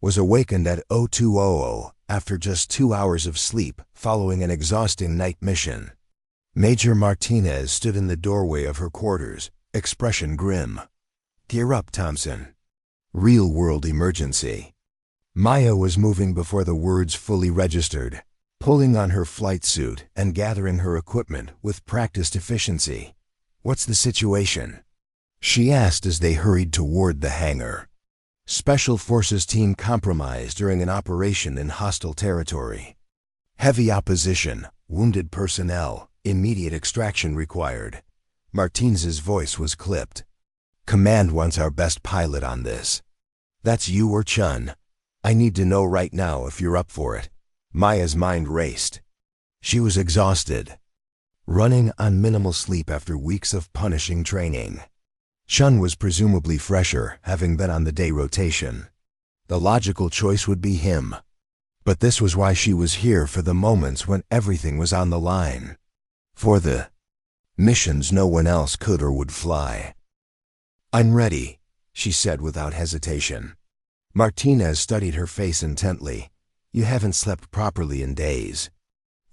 was awakened at 0200 after just 2 hours of sleep following an exhausting night mission. Major Martinez stood in the doorway of her quarters, expression grim. "Gear up, Thompson. Real-world emergency." Maya was moving before the words fully registered, pulling on her flight suit and gathering her equipment with practiced efficiency. "What's the situation?" she asked as they hurried toward the hangar. Special Forces team compromised during an operation in hostile territory. Heavy opposition, wounded personnel, immediate extraction required. Martinez's voice was clipped. Command wants our best pilot on this. That's you or Chun. I need to know right now if you're up for it. Maya's mind raced. She was exhausted, running on minimal sleep after weeks of punishing training. Chun was presumably fresher, having been on the day rotation. The logical choice would be him. But this was why she was here, for the moments when everything was on the line. For the missions no one else could or would fly. "I'm ready," she said without hesitation. Martinez studied her face intently. "You haven't slept properly in days.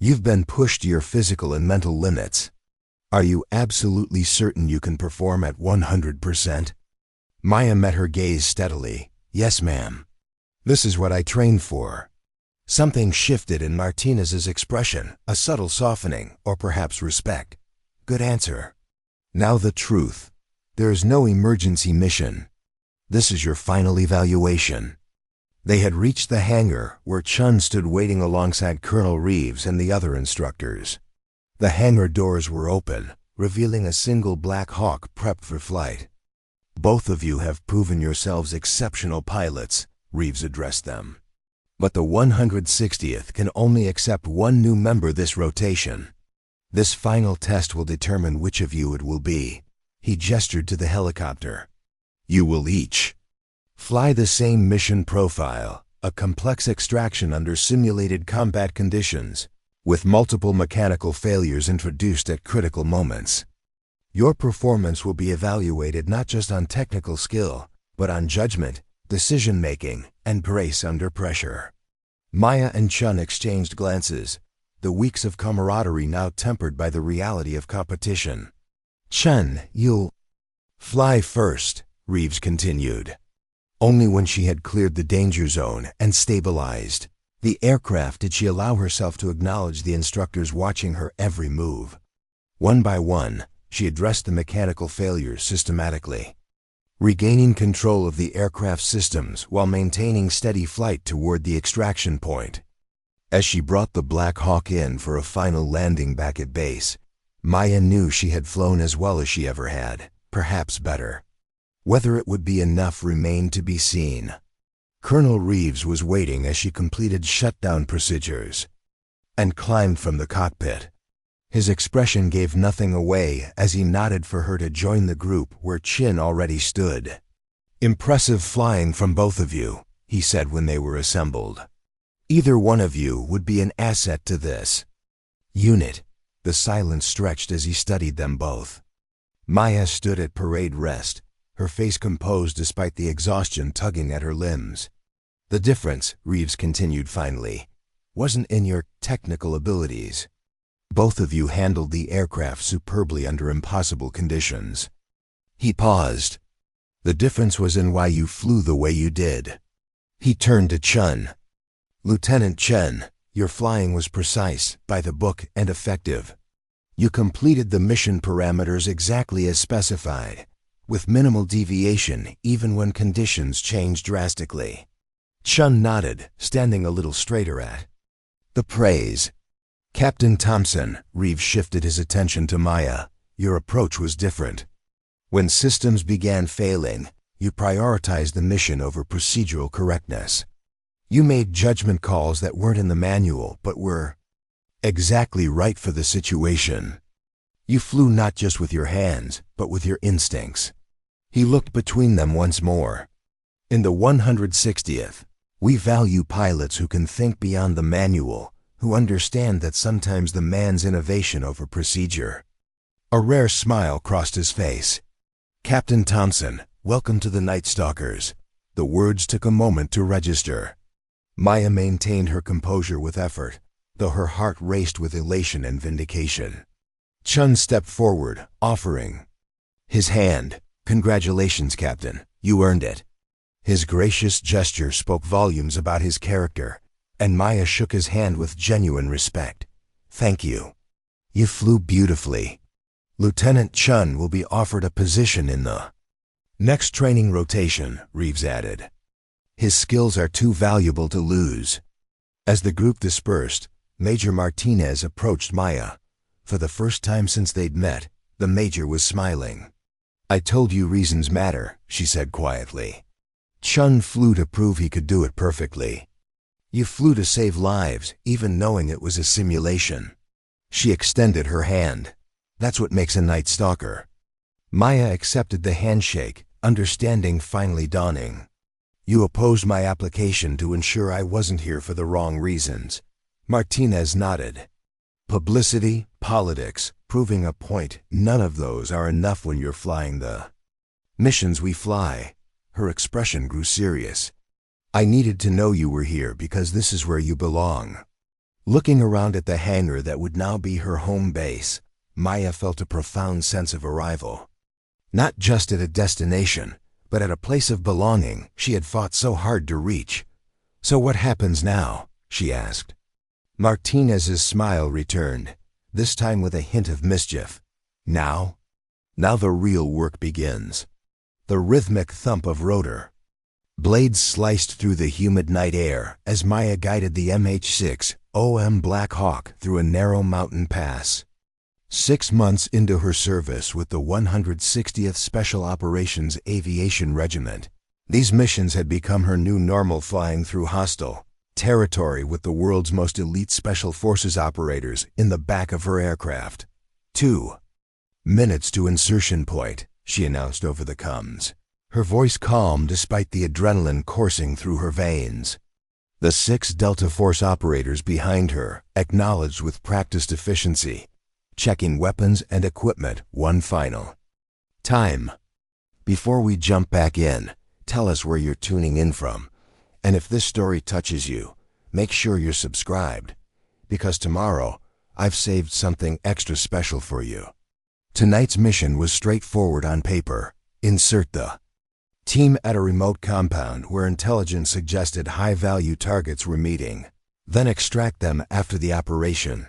You've been pushed to your physical and mental limits. Are you absolutely certain you can perform at 100%? Maya met her gaze steadily. "Yes, ma'am. This is what I trained for." Something shifted in Martinez's expression, a subtle softening, or perhaps respect. "Good answer. Now the truth. There is no emergency mission. This is your final evaluation." They had reached the hangar, where Chun stood waiting alongside Colonel Reeves and the other instructors. The hangar doors were open, revealing a single Black Hawk prepped for flight. "Both of you have proven yourselves exceptional pilots," Reeves addressed them. "But the 160th can only accept one new member this rotation. This final test will determine which of you it will be." He gestured to the helicopter. "You will each fly the same mission profile, a complex extraction under simulated combat conditions, with multiple mechanical failures introduced at critical moments. Your performance will be evaluated not just on technical skill, but on judgment, decision-making, and grace under pressure." Maya and Chun exchanged glances, the weeks of camaraderie now tempered by the reality of competition. "Chun, you'll fly first," Reeves continued. Only when she had cleared the danger zone and stabilized the aircraft did she allow herself to acknowledge the instructors watching her every move. One by one, she addressed the mechanical failures systematically, regaining control of the aircraft systems while maintaining steady flight toward the extraction point. As she brought the Black Hawk in for a final landing back at base, Maya knew she had flown as well as she ever had, perhaps better. Whether it would be enough remained to be seen. Colonel Reeves was waiting as she completed shutdown procedures and climbed from the cockpit. His expression gave nothing away as he nodded for her to join the group where Chin already stood. "Impressive flying from both of you," he said when they were assembled. "Either one of you would be an asset to this unit." The silence stretched as he studied them both. Maya stood at parade rest, her face composed despite the exhaustion tugging at her limbs. "The difference," Reeves continued finally, "wasn't in your technical abilities. Both of you handled the aircraft superbly under impossible conditions." He paused. "The difference was in why you flew the way you did." He turned to Chun. "Lieutenant Chen, your flying was precise, by the book, and effective. You completed the mission parameters exactly as specified, with minimal deviation even when conditions changed drastically." Chun nodded, standing a little straighter at the praise. "Captain Thompson," Reeves shifted his attention to Maya, "your approach was different. When systems began failing, you prioritized the mission over procedural correctness. You made judgment calls that weren't in the manual but were exactly right for the situation. You flew not just with your hands, but with your instincts." He looked between them once more. "In the 160th, we value pilots who can think beyond the manual, who understand that sometimes the man's innovation over procedure." A rare smile crossed his face. "Captain Thompson, welcome to the Night Stalkers." The words took a moment to register. Maya maintained her composure with effort, though her heart raced with elation and vindication. Chun stepped forward, offering his hand. "Congratulations, Captain. You earned it." His gracious gesture spoke volumes about his character, and Maya shook his hand with genuine respect. "Thank you. You flew beautifully. Lieutenant Chun will be offered a position in the Next training rotation, Reeves added. His skills are too valuable to lose. As the group dispersed, Major Martinez approached Maya. For the first time since they'd met, the Major was smiling. I told you reasons matter, she said quietly. Chun flew to prove he could do it perfectly. You flew to save lives, even knowing it was a simulation. She extended her hand. That's what makes a Night Stalker. Maya accepted the handshake, understanding finally dawning. You opposed my application to ensure I wasn't here for the wrong reasons. Martinez nodded. Publicity, politics, proving a point, none of those are enough when you're flying the missions we fly. Her expression grew serious. I needed to know you were here because this is where you belong. Looking around at the hangar that would now be her home base, Maya felt a profound sense of arrival. Not just at a destination, but at a place of belonging she had fought so hard to reach. So what happens now? She asked. Martinez's smile returned, this time with a hint of mischief. Now? Now the real work begins. The rhythmic thump of rotor. Blades sliced through the humid night air as Maya guided the MH-6 Blackhawk through a narrow mountain pass. 6 months into her service with the 160th Special Operations Aviation Regiment, these missions had become her new normal, flying through hostile territory with the world's most elite Special Forces operators in the back of her aircraft. 2 minutes to insertion point, she announced over the comms, her voice calm despite the adrenaline coursing through her veins. The 6 Delta Force operators behind her acknowledged with practiced efficiency, checking weapons and equipment one final time. Before we jump back in, tell us where you're tuning in from. And if this story touches you, make sure you're subscribed, because tomorrow I've saved something extra special for you. Tonight's mission was straightforward on paper. Insert the team at a remote compound where intelligence suggested high-value targets were meeting, then extract them after the operation.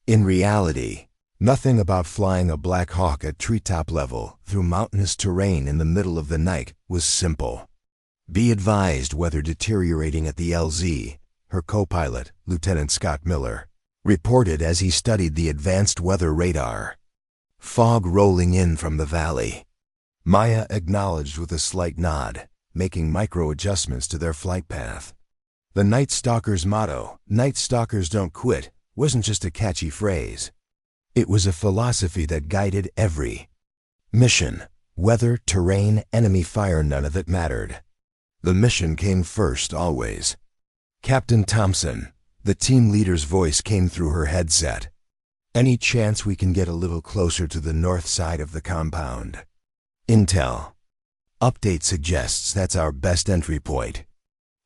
In reality, nothing about flying a Black Hawk at treetop level through mountainous terrain in the middle of the night was simple. Be advised, weather deteriorating at the LZ, her co-pilot, Lieutenant Scott Miller, reported as he studied the advanced weather radar. Fog rolling in from the valley. Maya acknowledged with a slight nod, making micro-adjustments to their flight path. The Night Stalker's motto, "Night Stalkers don't quit," wasn't just a catchy phrase. It was a philosophy that guided every mission. Weather, terrain, enemy fire, none of it mattered. The mission came first, always. Captain Thompson, the team leader's voice came through her headset. Any chance we can get a little closer to the north side of the compound? Intel. Update suggests that's our best entry point.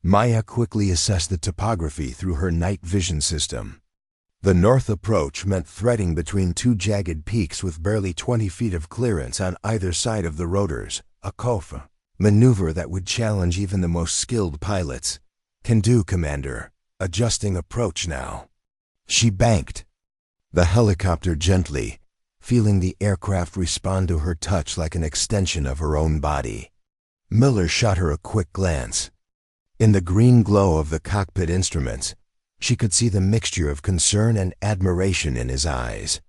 Maya quickly assessed the topography through her night vision system. The north approach meant threading between 2 jagged peaks with barely 20 feet of clearance on either side of the rotors, a COFA maneuver that would challenge even the most skilled pilots. Can do, Commander. Adjusting approach now. She banked the helicopter gently, feeling the aircraft respond to her touch like an extension of her own body. Miller shot her a quick glance. In the green glow of the cockpit instruments, she could see the mixture of concern and admiration in his eyes.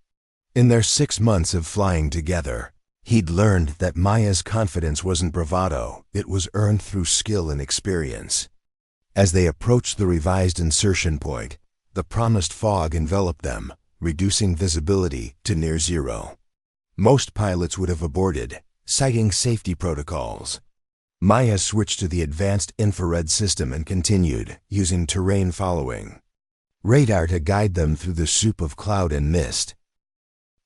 In their 6 months of flying together, he'd learned that Maya's confidence wasn't bravado, it was earned through skill and experience. As they approached the revised insertion point, the promised fog enveloped them, reducing visibility to near zero. Most pilots would have aborted, citing safety protocols. Maya switched to the advanced infrared system and continued, using terrain following radar to guide them through the soup of cloud and mist.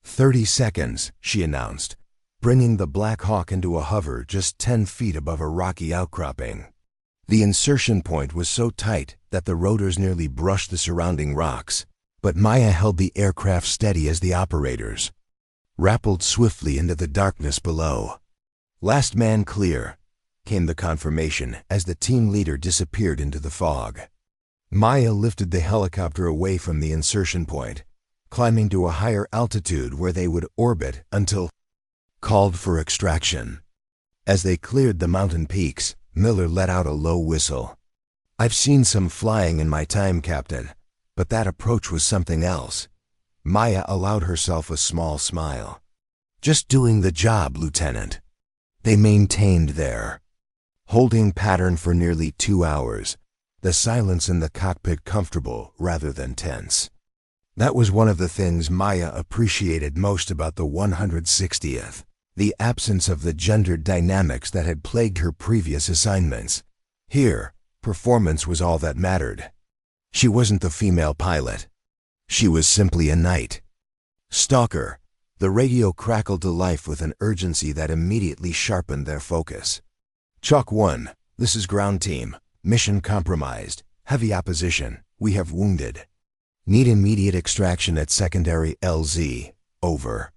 30 seconds, she announced, bringing the Black Hawk into a hover just 10 feet above a rocky outcropping. The insertion point was so tight that the rotors nearly brushed the surrounding rocks, but Maya held the aircraft steady as the operators rappelled swiftly into the darkness below. Last man clear, came the confirmation as the team leader disappeared into the fog. Maya lifted the helicopter away from the insertion point, climbing to a higher altitude where they would orbit until called for extraction. As they cleared the mountain peaks, Miller let out a low whistle. "I've seen some flying in my time, Captain, but that approach was something else." Maya allowed herself a small smile. "Just doing the job, Lieutenant." They maintained their holding pattern for nearly 2 hours, the silence in the cockpit comfortable rather than tense. That was one of the things Maya appreciated most about the 160th, the absence of the gendered dynamics that had plagued her previous assignments. Here, performance was all that mattered. She wasn't the female pilot. She was simply a night stalker. The radio crackled to life with an urgency that immediately sharpened their focus. "Chalk 1, this is ground team. Mission compromised. Heavy opposition. We have wounded. Need immediate extraction at secondary LZ. Over."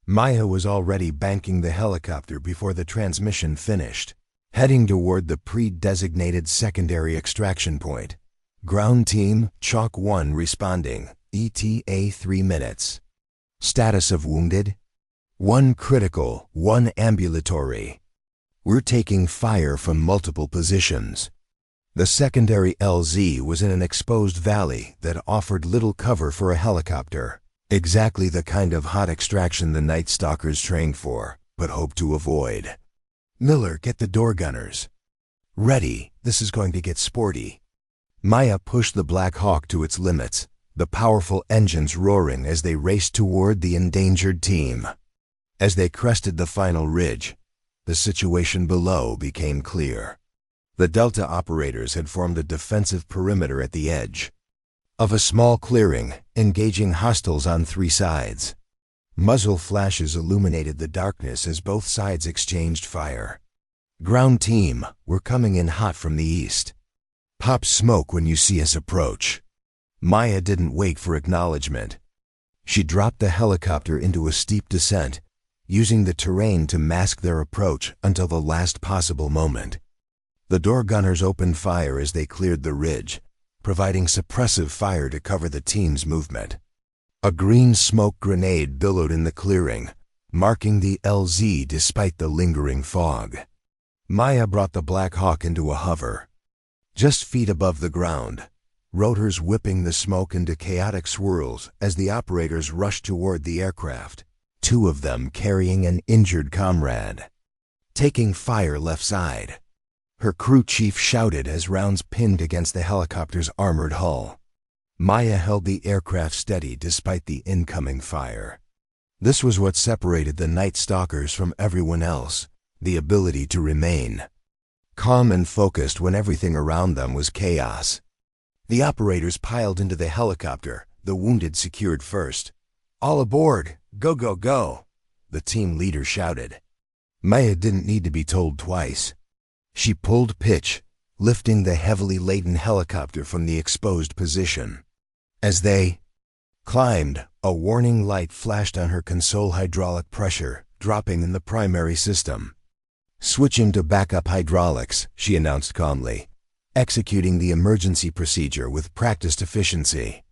Maya was already banking the helicopter before the transmission finished, heading toward the pre-designated secondary extraction point. "Ground team, Chalk 1 responding. ETA 3 minutes. Status of wounded? 1 critical, 1 ambulatory. We're taking fire from multiple positions." The secondary LZ was in an exposed valley that offered little cover for a helicopter, exactly the kind of hot extraction the Night Stalkers trained for, but hoped to avoid. "Miller, get the door gunners ready. This is going to get sporty." Maya pushed the Blackhawk to its limits, the powerful engines roaring as they raced toward the endangered team. As they crested the final ridge, the situation below became clear. The Delta operators had formed a defensive perimeter at the edge of a small clearing, engaging hostiles on 3 sides. Muzzle flashes illuminated the darkness as both sides exchanged fire. "Ground team, we're coming in hot from the east. Pop smoke when you see us approach." Maya didn't wait for acknowledgement. She dropped the helicopter into a steep descent, using the terrain to mask their approach until the last possible moment. The door gunners opened fire as they cleared the ridge, providing suppressive fire to cover the team's movement. A green smoke grenade billowed in the clearing, marking the LZ despite the lingering fog. Maya brought the Blackhawk into a hover, just feet above the ground, rotors whipping the smoke into chaotic swirls as the operators rushed toward the aircraft, 2 of them carrying an injured comrade. "Taking fire left side," her crew chief shouted as rounds pinned against the helicopter's armored hull. Maya held the aircraft steady despite the incoming fire. This was what separated the Night Stalkers from everyone else, the ability to remain calm and focused when everything around them was chaos. The operators piled into the helicopter, the wounded secured first. "All aboard! Go, go, go!" the team leader shouted. Maya didn't need to be told twice. She pulled pitch, lifting the heavily laden helicopter from the exposed position. As they climbed, a warning light flashed on her console. Hydraulic pressure dropping in the primary system. "Switching to backup hydraulics," she announced calmly, executing the emergency procedure with practiced efficiency.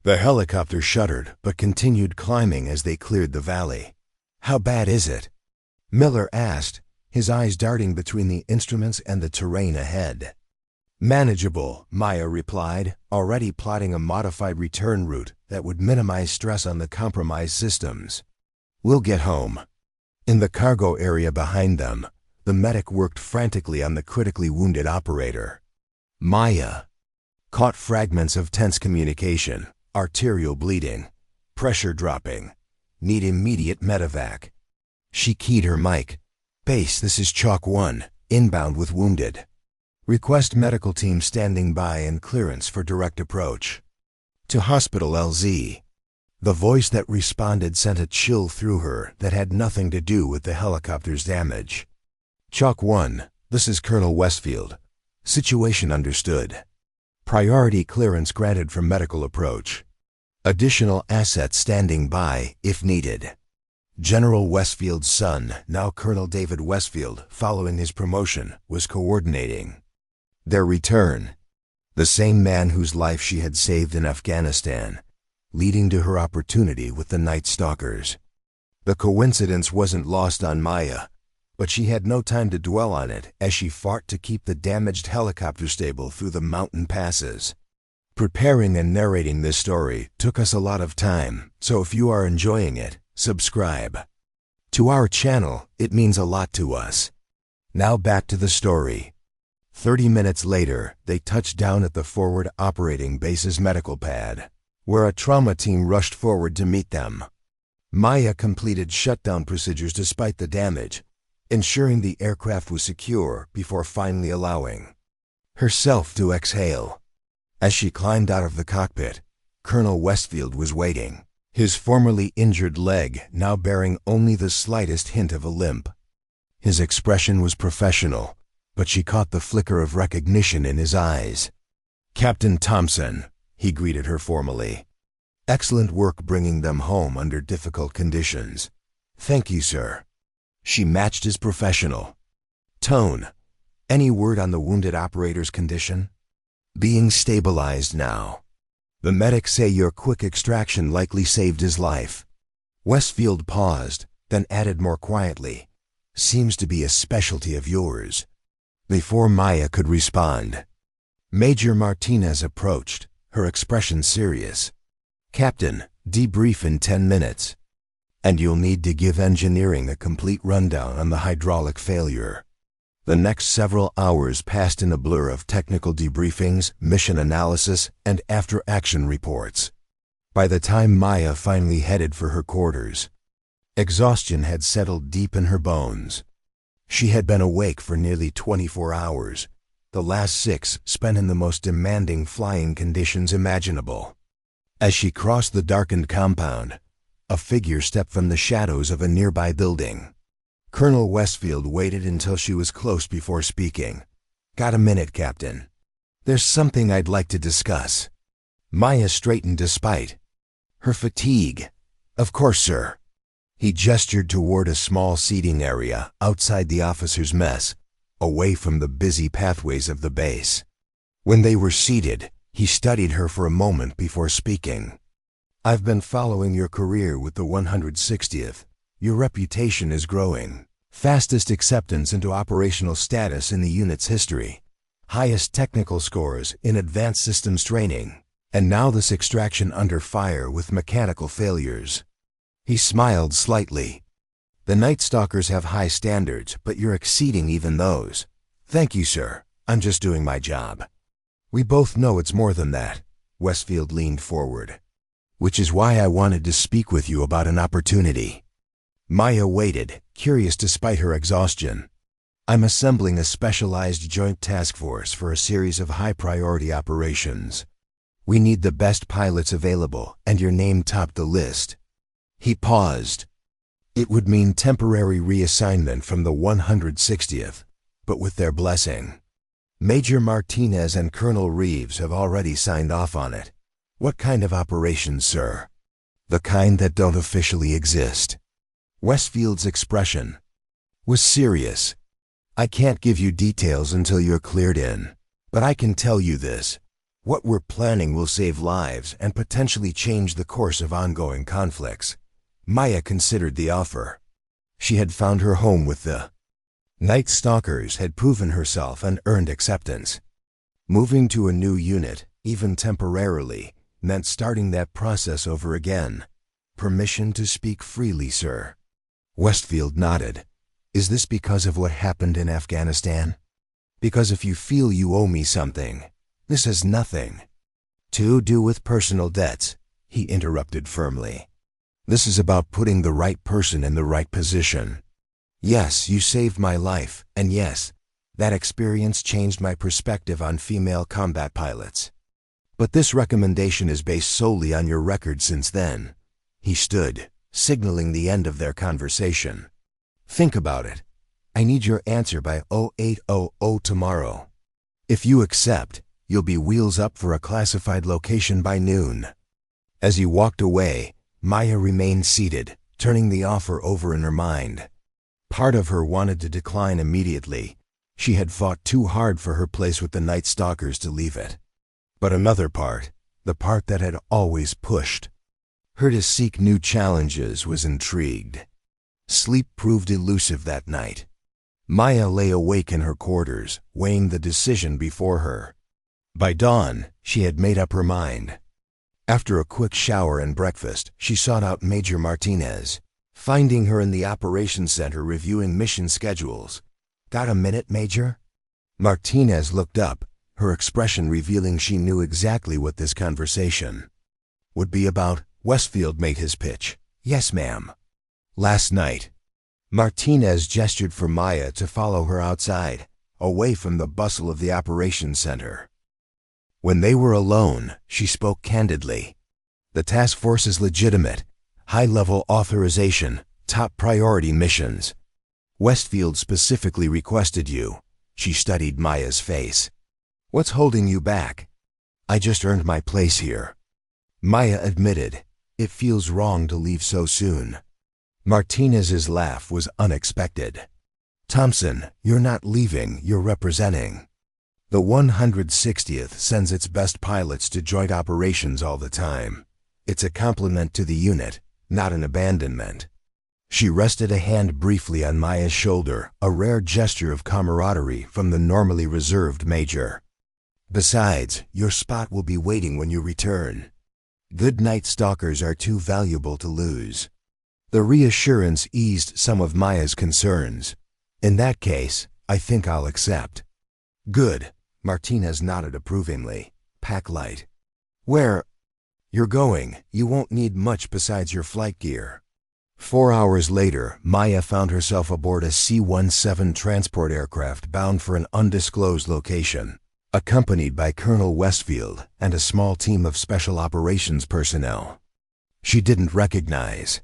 The helicopter shuddered but continued climbing as they cleared the valley. "How bad is it?" Miller asked, his eyes darting between the instruments and the terrain ahead. "Manageable," Maya replied, already plotting a modified return route that would minimize stress on the compromised systems. "We'll get home." In the cargo area behind them, the medic worked frantically on the critically wounded operator. Maya caught fragments of tense communication, arterial bleeding, pressure dropping, need immediate medevac. She keyed her mic. "Base, this is Chalk 1, inbound with wounded. Request medical team standing by and clearance for direct approach. To Hospital LZ." The voice that responded sent a chill through her that had nothing to do with the helicopter's damage. "Chalk 1, this is Colonel Westfield. Situation understood. Priority clearance granted for medical approach. Additional assets standing by if needed." General Westfield's son, now Colonel David Westfield, following his promotion, was coordinating their return. The same man whose life she had saved in Afghanistan, leading to her opportunity with the Night Stalkers. The coincidence wasn't lost on Maya, But she had no time to dwell on it as she fought to keep the damaged helicopter stable through the mountain passes. Preparing and narrating this story took us a lot of time, so if you are enjoying it, subscribe to our channel. It means a lot to us. Now back to the story. 30 minutes later, they touched down at the forward operating base's medical pad, where a trauma team rushed forward to meet them. Maya completed shutdown procedures despite the damage, ensuring the aircraft was secure before finally allowing herself to exhale. As she climbed out of the cockpit, Colonel Westfield was waiting, his formerly injured leg now bearing only the slightest hint of a limp. His expression was professional, but she caught the flicker of recognition in his eyes. "Captain Thompson," he greeted her formally. "Excellent work bringing them home under difficult conditions." "Thank you, sir." She matched his professional tone. "Any word on the wounded operator's condition?" "Being stabilized now. The medics say your quick extraction likely saved his life." Westfield paused, then added more quietly, "Seems to be a specialty of yours." Before Maya could respond, Major Martinez approached, her expression serious. "Captain, debrief in 10 minutes. And you'll need to give engineering a complete rundown on the hydraulic failure." The next several hours passed in a blur of technical debriefings, mission analysis, and after-action reports. By the time Maya finally headed for her quarters, exhaustion had settled deep in her bones. She had been awake for nearly 24 hours, the last 6 spent in the most demanding flying conditions imaginable. As she crossed the darkened compound, a figure stepped from the shadows of a nearby building. Colonel Westfield waited until she was close before speaking. "Got a minute, Captain? There's something I'd like to discuss." Maya straightened despite her fatigue. "Of course, sir." He gestured toward a small seating area outside the officers' mess, away from the busy pathways of the base. When they were seated, he studied her for a moment before speaking. "I've been following your career with the 160th. Your reputation is growing. Fastest acceptance into operational status in the unit's history. Highest technical scores in advanced systems training. And now this extraction under fire with mechanical failures." He smiled slightly. "The Night Stalkers have high standards, but you're exceeding even those." "Thank you, sir. I'm just doing my job." "We both know it's more than that." Westfield leaned forward. "Which is why I wanted to speak with you about an opportunity." Maya waited, curious despite her exhaustion. "I'm assembling a specialized joint task force for a series of high-priority operations. We need the best pilots available, and your name topped the list." He paused. "It would mean temporary reassignment from the 160th, but with their blessing. Major Martinez and Colonel Reeves have already signed off on it." "What kind of operations, sir?" "The kind that don't officially exist." Westfield's expression was serious. "I can't give you details until you're cleared in, but I can tell you this. What we're planning will save lives and potentially change the course of ongoing conflicts." Maya considered the offer. She had found her home with the Night Stalkers, had proven herself and earned acceptance. Moving to a new unit, even temporarily, meant starting that process over again. "Permission to speak freely, sir." Westfield nodded. "Is this because of what happened in Afghanistan?" "Because if you feel you owe me something, this has nothing to do with personal debts," he interrupted firmly. "This is about putting the right person in the right position. Yes, you saved my life, and yes, that experience changed my perspective on female combat pilots. But this recommendation is based solely on your record since then." He stood, signaling the end of their conversation. "Think about it. I need your answer by 0800 tomorrow. If you accept, you'll be wheels up for a classified location by noon." As he walked away, Maya remained seated, turning the offer over in her mind. Part of her wanted to decline immediately. She had fought too hard for her place with the Night Stalkers to leave it. But another part, the part that had always pushed her to seek new challenges, was intrigued. Sleep proved elusive that night. Maya lay awake in her quarters, weighing the decision before her. By dawn, she had made up her mind. After a quick shower and breakfast, she sought out Major Martinez, finding her in the operations center reviewing mission schedules. "Got a minute, Major?" Martinez looked up, her expression revealing she knew exactly what this conversation would be about. Westfield made his pitch. "Yes, ma'am." Last night, Martinez gestured for Maya to follow her outside, away from the bustle of the operations center. When they were alone, she spoke candidly. "The task force is legitimate, high-level authorization, top priority missions. Westfield specifically requested you." She studied Maya's face. "What's holding you back?" "I just earned my place here." Maya admitted, "It feels wrong to leave so soon." Martinez's laugh was unexpected. "Thompson, you're not leaving, you're representing. The 160th sends its best pilots to joint operations all the time. It's a compliment to the unit, not an abandonment." She rested a hand briefly on Maya's shoulder, a rare gesture of camaraderie from the normally reserved major. "Besides, your spot will be waiting when you return. Good night stalkers are too valuable to lose." The reassurance eased some of Maya's concerns. "In that case, I think I'll accept." "Good." Martinez nodded approvingly. "Pack light." "Where you're going, you won't need much besides your flight gear." 4 hours later, Maya found herself aboard a C-17 transport aircraft bound for an undisclosed location, accompanied by Colonel Westfield and a small team of special operations personnel she didn't recognize.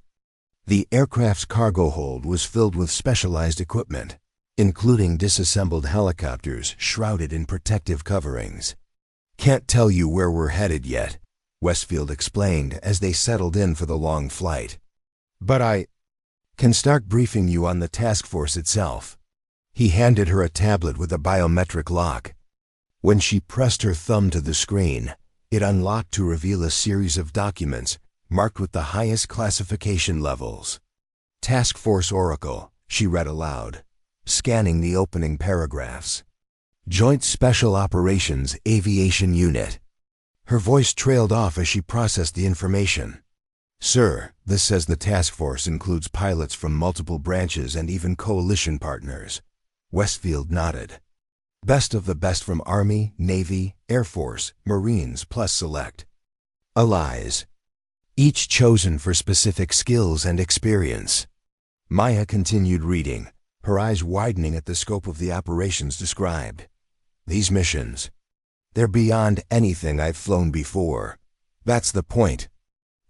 The aircraft's cargo hold was filled with specialized equipment, including disassembled helicopters shrouded in protective coverings. "Can't tell you where we're headed yet," Westfield explained as they settled in for the long flight. "But I can start briefing you on the task force itself." He handed her a tablet with a biometric lock. When she pressed her thumb to the screen, it unlocked to reveal a series of documents marked with the highest classification levels. "Task Force Oracle," she read aloud, scanning the opening paragraphs. "Joint Special Operations Aviation Unit." Her voice trailed off as she processed the information. "Sir, this says the task force includes pilots from multiple branches and even coalition partners." Westfield nodded. "Best of the best from Army, Navy, Air Force, Marines plus select allies, each chosen for specific skills and experience." Maya continued reading, her eyes widening at the scope of the operations described. "These missions, they're beyond anything I've flown before. That's the point."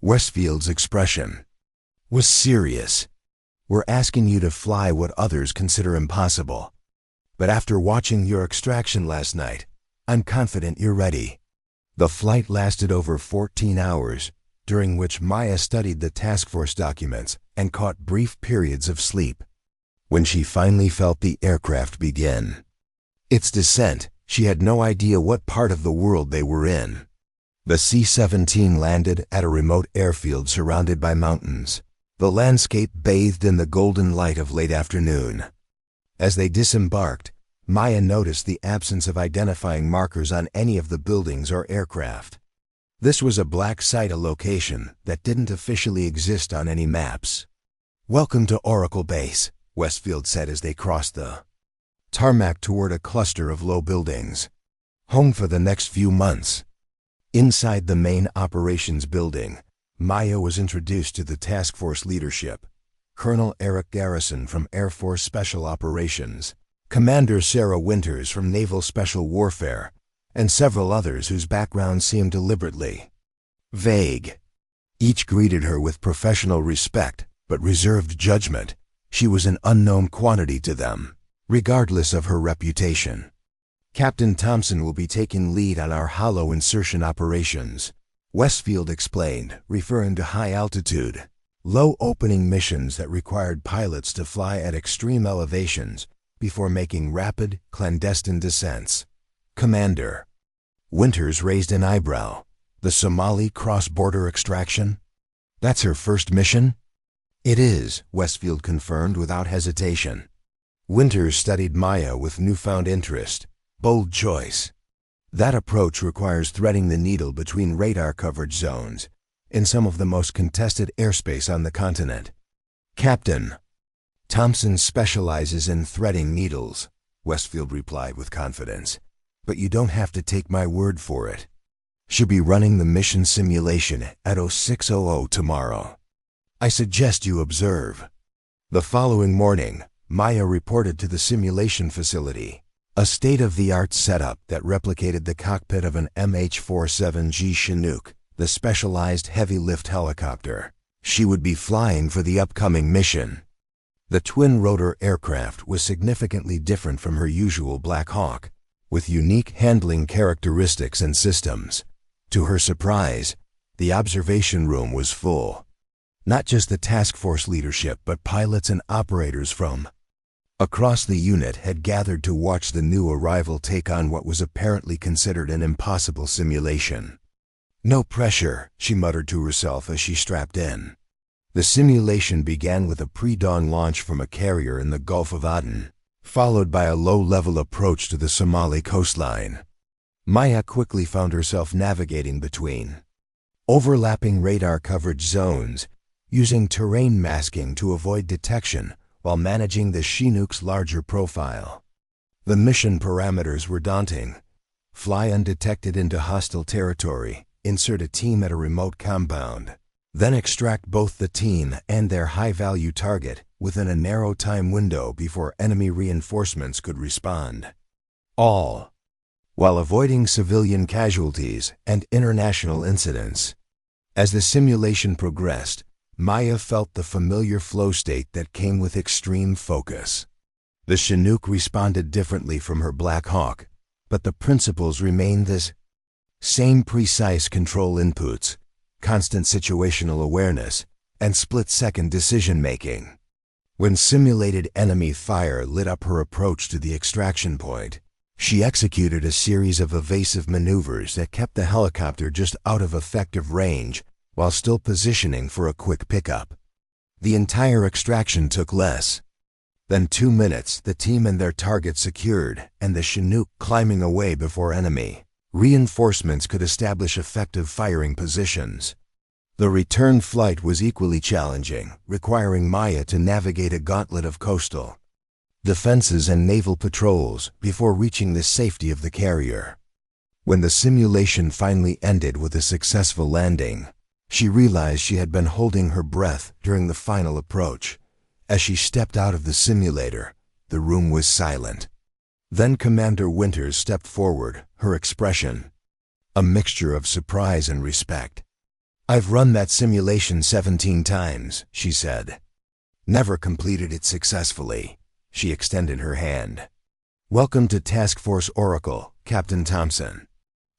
Westfield's expression was serious. "We're asking you to fly what others consider impossible. But after watching your extraction last night, I'm confident you're ready." The flight lasted over 14 hours, during which Maya studied the task force documents and caught brief periods of sleep. When she finally felt the aircraft begin its descent, she had no idea what part of the world they were in. The C-17 landed at a remote airfield surrounded by mountains, the landscape bathed in the golden light of late afternoon. As they disembarked, Maya noticed the absence of identifying markers on any of the buildings or aircraft. This was a black site, a location that didn't officially exist on any maps. "Welcome to Oracle Base," Westfield said as they crossed the tarmac toward a cluster of low buildings. "Home for the next few months." Inside the main operations building, Maya was introduced to the task force leadership. Colonel Eric Garrison from Air Force Special Operations, Commander Sarah Winters from Naval Special Warfare, and several others whose backgrounds seemed deliberately vague. Each greeted her with professional respect but reserved judgment. She was an unknown quantity to them, regardless of her reputation. "Captain Thompson will be taking lead on our hollow insertion operations," Westfield explained, referring to high-altitude, low-opening missions that required pilots to fly at extreme elevations before making rapid, clandestine descents. "Commander." Winters raised an eyebrow. "The Somali cross-border extraction? That's her first mission?" "It is," Westfield confirmed without hesitation. Winters studied Maya with newfound interest. Bold choice. That approach requires threading the needle between radar coverage zones in some of the most contested airspace on the continent. Captain Thompson specializes in threading needles, Westfield replied with confidence. But you don't have to take my word for it. She'll be running the mission simulation at 0600 tomorrow. I suggest you observe. The following morning, Maya reported to the simulation facility, a state-of-the-art setup that replicated the cockpit of an MH-47G Chinook, the specialized heavy-lift helicopter she would be flying for the upcoming mission. The twin-rotor aircraft was significantly different from her usual Blackhawk, with unique handling characteristics and systems. To her surprise, the observation room was full. Not just the task force leadership, but pilots and operators from across the unit had gathered to watch the new arrival take on what was apparently considered an impossible simulation. No pressure, she muttered to herself as she strapped in. The simulation began with a pre-dawn launch from a carrier in the Gulf of Aden, followed by a low-level approach to the Somali coastline. Maya quickly found herself navigating between overlapping radar coverage zones, using terrain masking to avoid detection while managing the Chinook's larger profile. The mission parameters were daunting. Fly undetected into hostile territory, insert a team at a remote compound, then extract both the team and their high-value target within a narrow time window before enemy reinforcements could respond. All while avoiding civilian casualties and international incidents. As the simulation progressed, Maya felt the familiar flow state that came with extreme focus. The Chinook responded differently from her Blackhawk, but the principles remained the same: precise control inputs, constant situational awareness, and split-second decision-making. When simulated enemy fire lit up her approach to the extraction point, she executed a series of evasive maneuvers that kept the helicopter just out of effective range while still positioning for a quick pickup. The entire extraction took less than 2 minutes, the team and their target secured, and the Chinook climbing away before enemy reinforcements could establish effective firing positions. The return flight was equally challenging, requiring Maya to navigate a gauntlet of coastal defenses and naval patrols before reaching the safety of the carrier. When the simulation finally ended with a successful landing, she realized she had been holding her breath during the final approach. As she stepped out of the simulator, the room was silent. Then Commander Winters stepped forward, her expression a mixture of surprise and respect. "I've run that simulation 17 times, she said. "Never completed it successfully." She extended her hand. "Welcome to Task Force Oracle, Captain Thompson."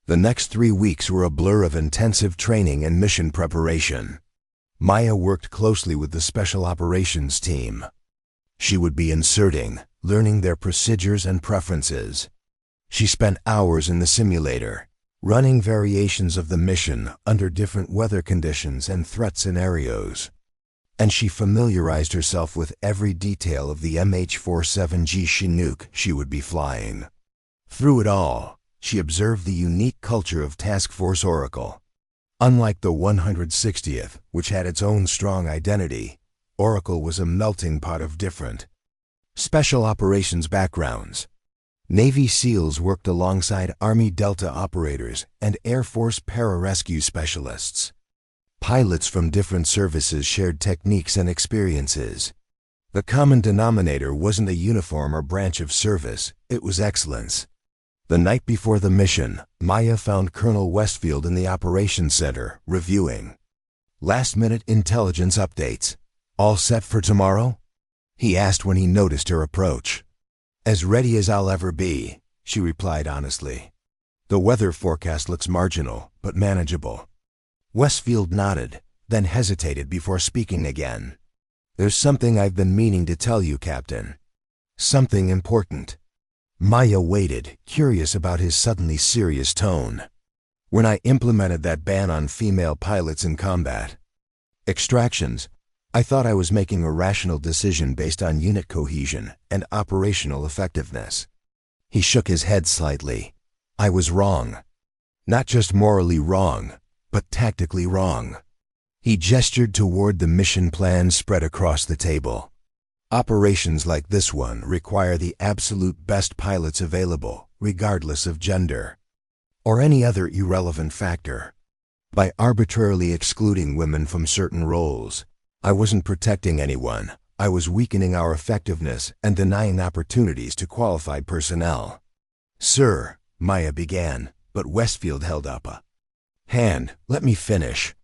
The next 3 weeks were a blur of intensive training and mission preparation. Maya worked closely with the Special Operations team. She would be inserting, learning their procedures and preferences. She spent hours in the simulator, running variations of the mission under different weather conditions and threat scenarios. And she familiarized herself with every detail of the MH-47G Chinook she would be flying. Through it all, she observed the unique culture of Task Force Oracle. Unlike the 160th, which had its own strong identity, Oracle was a melting pot of different special operations backgrounds. Navy SEALs worked alongside Army Delta operators and Air Force pararescue specialists. Pilots from different services shared techniques and experiences. The common denominator wasn't a uniform or branch of service, it was excellence. The night before the mission, Maya found Colonel Westfield in the Operations Center, reviewing last-minute intelligence updates. "All set for tomorrow?" he asked when he noticed her approach. "As ready as I'll ever be," she replied honestly. "The weather forecast looks marginal, but manageable." Westfield nodded, then hesitated before speaking again. "There's something I've been meaning to tell you, Captain. Something important." Maya waited, curious about his suddenly serious tone. "When I implemented that ban on female pilots in combat extractions, I thought I was making a rational decision based on unit cohesion and operational effectiveness. He shook his head slightly. I was wrong. Not just morally wrong, but tactically wrong. He gestured toward the mission plan spread across the table. Operations like this one require the absolute best pilots available, regardless of gender or any other irrelevant factor. By arbitrarily excluding women from certain roles, I wasn't protecting anyone. I was weakening our effectiveness and denying opportunities to qualified personnel. Sir, Maya began, but Westfield held up a hand. Let me finish.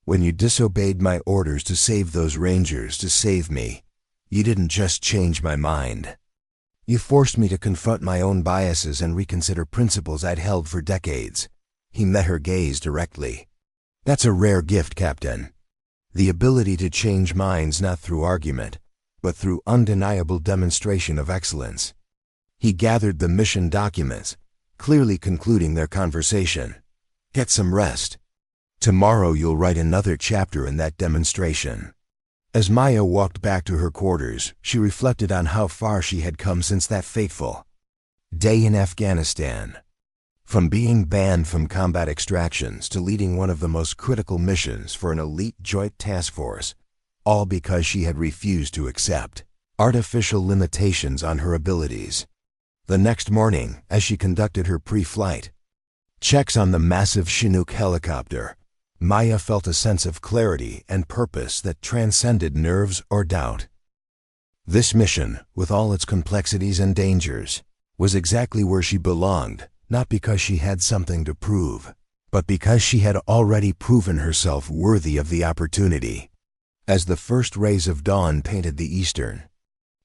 When you disobeyed my orders to save those Rangers to save me, you didn't just change my mind. You forced me to confront my own biases and reconsider principles I'd held for decades. He met her gaze directly. That's a rare gift, Captain. The ability to change minds not through argument, but through undeniable demonstration of excellence. He gathered the mission documents, clearly concluding their conversation. Get some rest. Tomorrow you'll write another chapter in that demonstration. As Maya walked back to her quarters, she reflected on how far she had come since that fateful day in Afghanistan. From being banned from combat extractions to leading one of the most critical missions for an elite joint task force, all because she had refused to accept artificial limitations on her abilities. The next morning, as she conducted her pre-flight checks on the massive Chinook helicopter, Maya felt a sense of clarity and purpose that transcended nerves or doubt. This mission, with all its complexities and dangers, was exactly where she belonged, not because she had something to prove, but because she had already proven herself worthy of the opportunity. As the first rays of dawn painted the eastern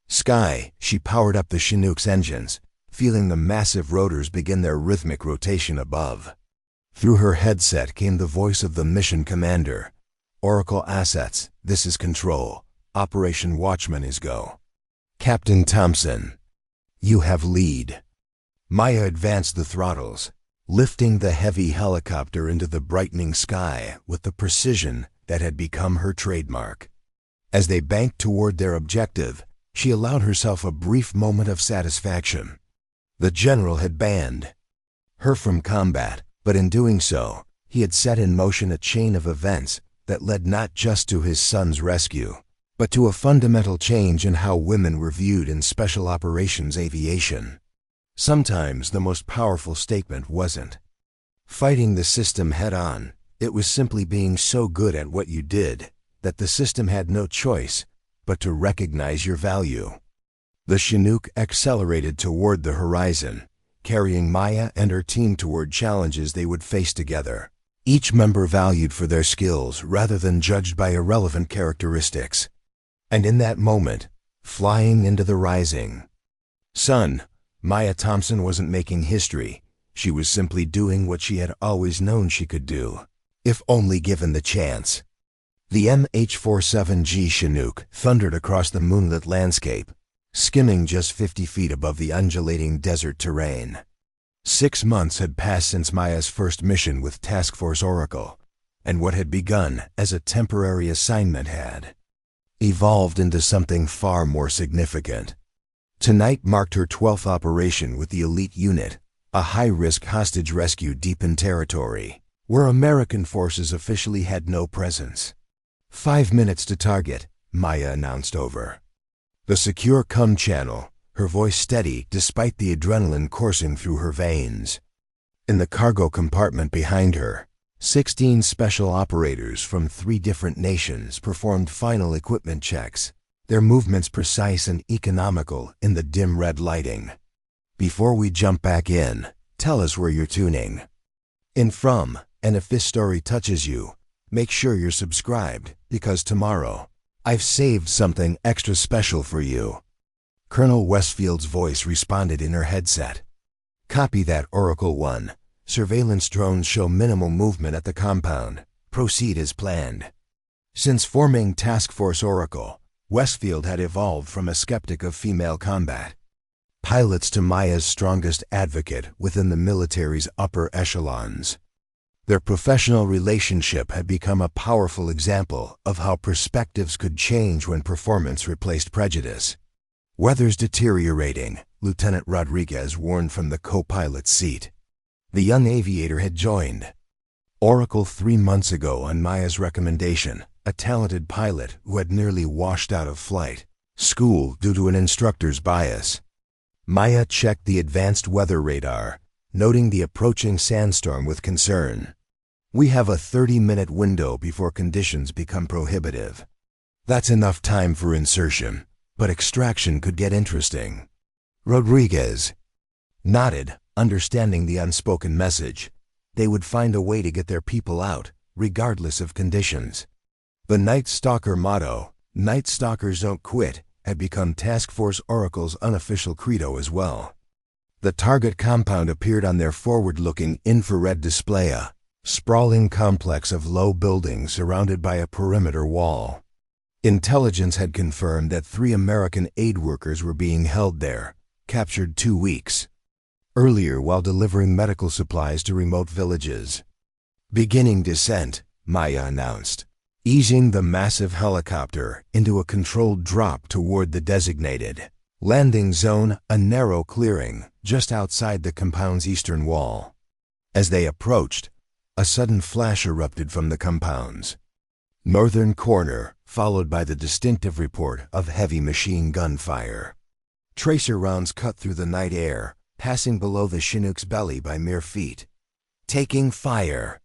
sky, she powered up the Chinook's engines, feeling the massive rotors begin their rhythmic rotation above. Through her headset came the voice of the mission commander. Oracle Assets, this is Control. Operation Watchman is go. Captain Thompson, you have lead. Maya advanced the throttles, lifting the heavy helicopter into the brightening sky with the precision that had become her trademark. As they banked toward their objective, she allowed herself a brief moment of satisfaction. The general had banned her from combat, but in doing so, he had set in motion a chain of events that led not just to his son's rescue, but to a fundamental change in how women were viewed in special operations aviation. Sometimes the most powerful statement wasn't fighting the system head-on. It was simply being so good at what you did that the system had no choice but to recognize your value. The Chinook accelerated toward the horizon, carrying Maya and her team toward challenges they would face together, each member valued for their skills rather than judged by irrelevant characteristics. And in that moment, flying into the rising sun, Maya Thompson wasn't making history. She was simply doing what she had always known she could do, if only given the chance. The MH-47G Chinook thundered across the moonlit landscape, skimming just 50 feet above the undulating desert terrain. 6 months had passed since Maya's first mission with Task Force Oracle, and what had begun as a temporary assignment had evolved into something far more significant. Tonight marked her 12th operation with the elite unit, a high-risk hostage rescue deep in territory, where American forces officially had no presence. 5 minutes to target, Maya announced over the secure COM channel, her voice steady despite the adrenaline coursing through her veins. In the cargo compartment behind her, 16 special operators from 3 different nations performed final equipment checks, their movements precise and economical in the dim red lighting. Before we jump back in, tell us where you're tuning in from, and if this story touches you, make sure you're subscribed, because tomorrow, I've saved something extra special for you. Colonel Westfield's voice responded in her headset. Copy that, Oracle 1. Surveillance drones show minimal movement at the compound. Proceed as planned. Since forming Task Force Oracle, Westfield had evolved from a skeptic of female combat pilots to Maya's strongest advocate within the military's upper echelons. Their professional relationship had become a powerful example of how perspectives could change when performance replaced prejudice. "Weather's deteriorating," Lieutenant Rodriguez warned from the co-pilot's seat. The young aviator had joined Oracle 3 months ago on Maya's recommendation, a talented pilot who had nearly washed out of flight school due to an instructor's bias. Maya checked the advanced weather radar, noting the approaching sandstorm with concern. "We have a 30-minute window before conditions become prohibitive. That's enough time for insertion, but extraction could get interesting." Rodriguez nodded, understanding the unspoken message. They would find a way to get their people out, regardless of conditions. The Night Stalker motto, "Night Stalkers don't quit," had become Task Force Oracle's unofficial credo as well. The target compound appeared on their forward-looking infrared display, a sprawling complex of low buildings surrounded by a perimeter wall. Intelligence had confirmed that 3 American aid workers were being held there, captured 2 weeks earlier while delivering medical supplies to remote villages. "Beginning descent," Maya announced, easing the massive helicopter into a controlled drop toward the designated landing zone, a narrow clearing just outside the compound's eastern wall. As they approached, a sudden flash erupted from the compound's northern corner, followed by the distinctive report of heavy machine gun fire. Tracer rounds cut through the night air, passing below the Chinook's belly by mere feet. "Taking fire."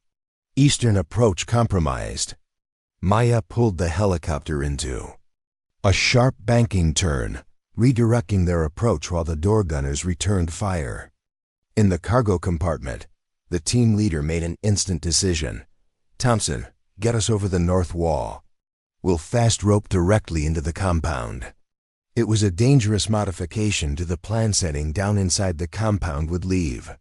Eastern approach compromised. Maya pulled the helicopter into a sharp banking turn, redirecting their approach while the door gunners returned fire. In the cargo compartment, the team leader made an instant decision. "Thompson, get us over the north wall. We'll fast rope directly into the compound." It was a dangerous modification to the plan setting down inside the compound would leave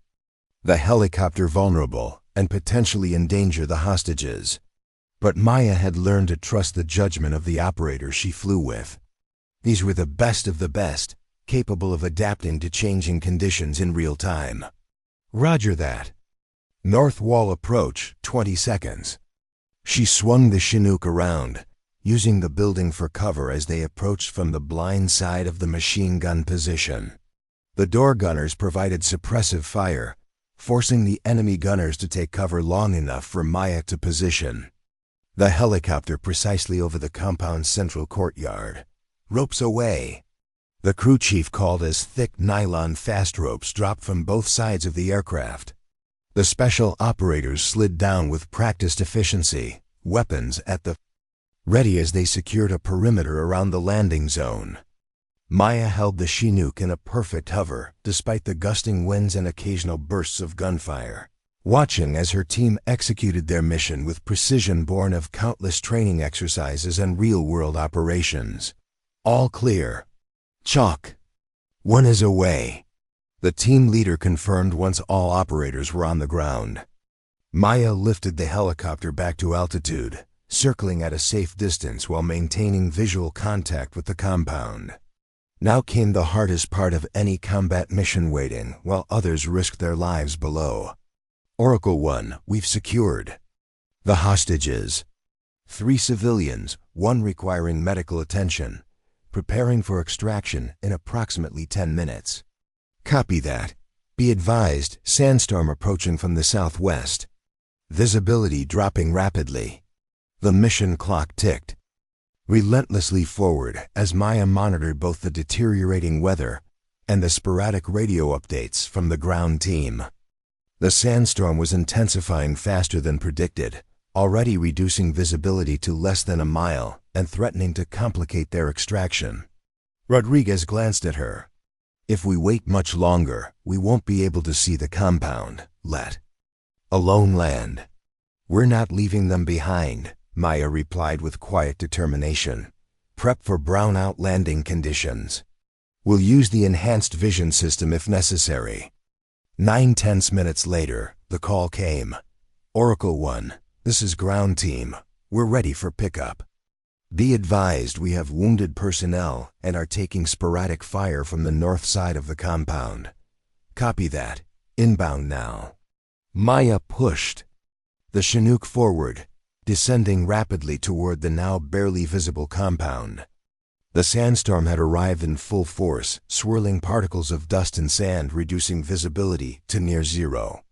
the helicopter vulnerable and potentially endanger the hostages. But Maya had learned to trust the judgment of the operators she flew with. These were the best of the best, capable of adapting to changing conditions in real time. "Roger that. North wall approach, 20 seconds. She swung the Chinook around, using the building for cover as they approached from the blind side of the machine gun position. The door gunners provided suppressive fire, forcing the enemy gunners to take cover long enough for Maya to position the helicopter precisely over the compound's central courtyard. "Ropes away." The crew chief called as thick nylon fast ropes dropped from both sides of the aircraft. The special operators slid down with practiced efficiency, weapons at the ready as they secured a perimeter around the landing zone. Maya held the Chinook in a perfect hover, despite the gusting winds and occasional bursts of gunfire, watching as her team executed their mission with precision born of countless training exercises and real-world operations. "All clear." "Chalk. 1 is away," the team leader confirmed once all operators were on the ground. Maya lifted the helicopter back to altitude, circling at a safe distance while maintaining visual contact with the compound. Now came the hardest part of any combat mission, waiting while others risked their lives below. "Oracle 1, we've secured the hostages. 3 civilians, 1 requiring medical attention, preparing for extraction in approximately 10 minutes. "Copy that. Be advised, sandstorm approaching from the southwest. Visibility dropping rapidly." The mission clock ticked relentlessly forward as Maya monitored both the deteriorating weather and the sporadic radio updates from the ground team. The sandstorm was intensifying faster than predicted, already reducing visibility to less than a mile and threatening to complicate their extraction. Rodriguez glanced at her. "If we wait much longer, we won't be able to see the compound, let alone land." "We're not leaving them behind," Maya replied with quiet determination. "Prep for brownout landing conditions. We'll use the enhanced vision system if necessary." 9 tense minutes later, the call came. "Oracle 1, this is ground team. We're ready for pickup. Be advised we have wounded personnel and are taking sporadic fire from the north side of the compound." "Copy that. Inbound now." Maya pushed The Chinook forward, descending rapidly toward the now barely visible compound. The sandstorm had arrived in full force, swirling particles of dust and sand, reducing visibility to near zero.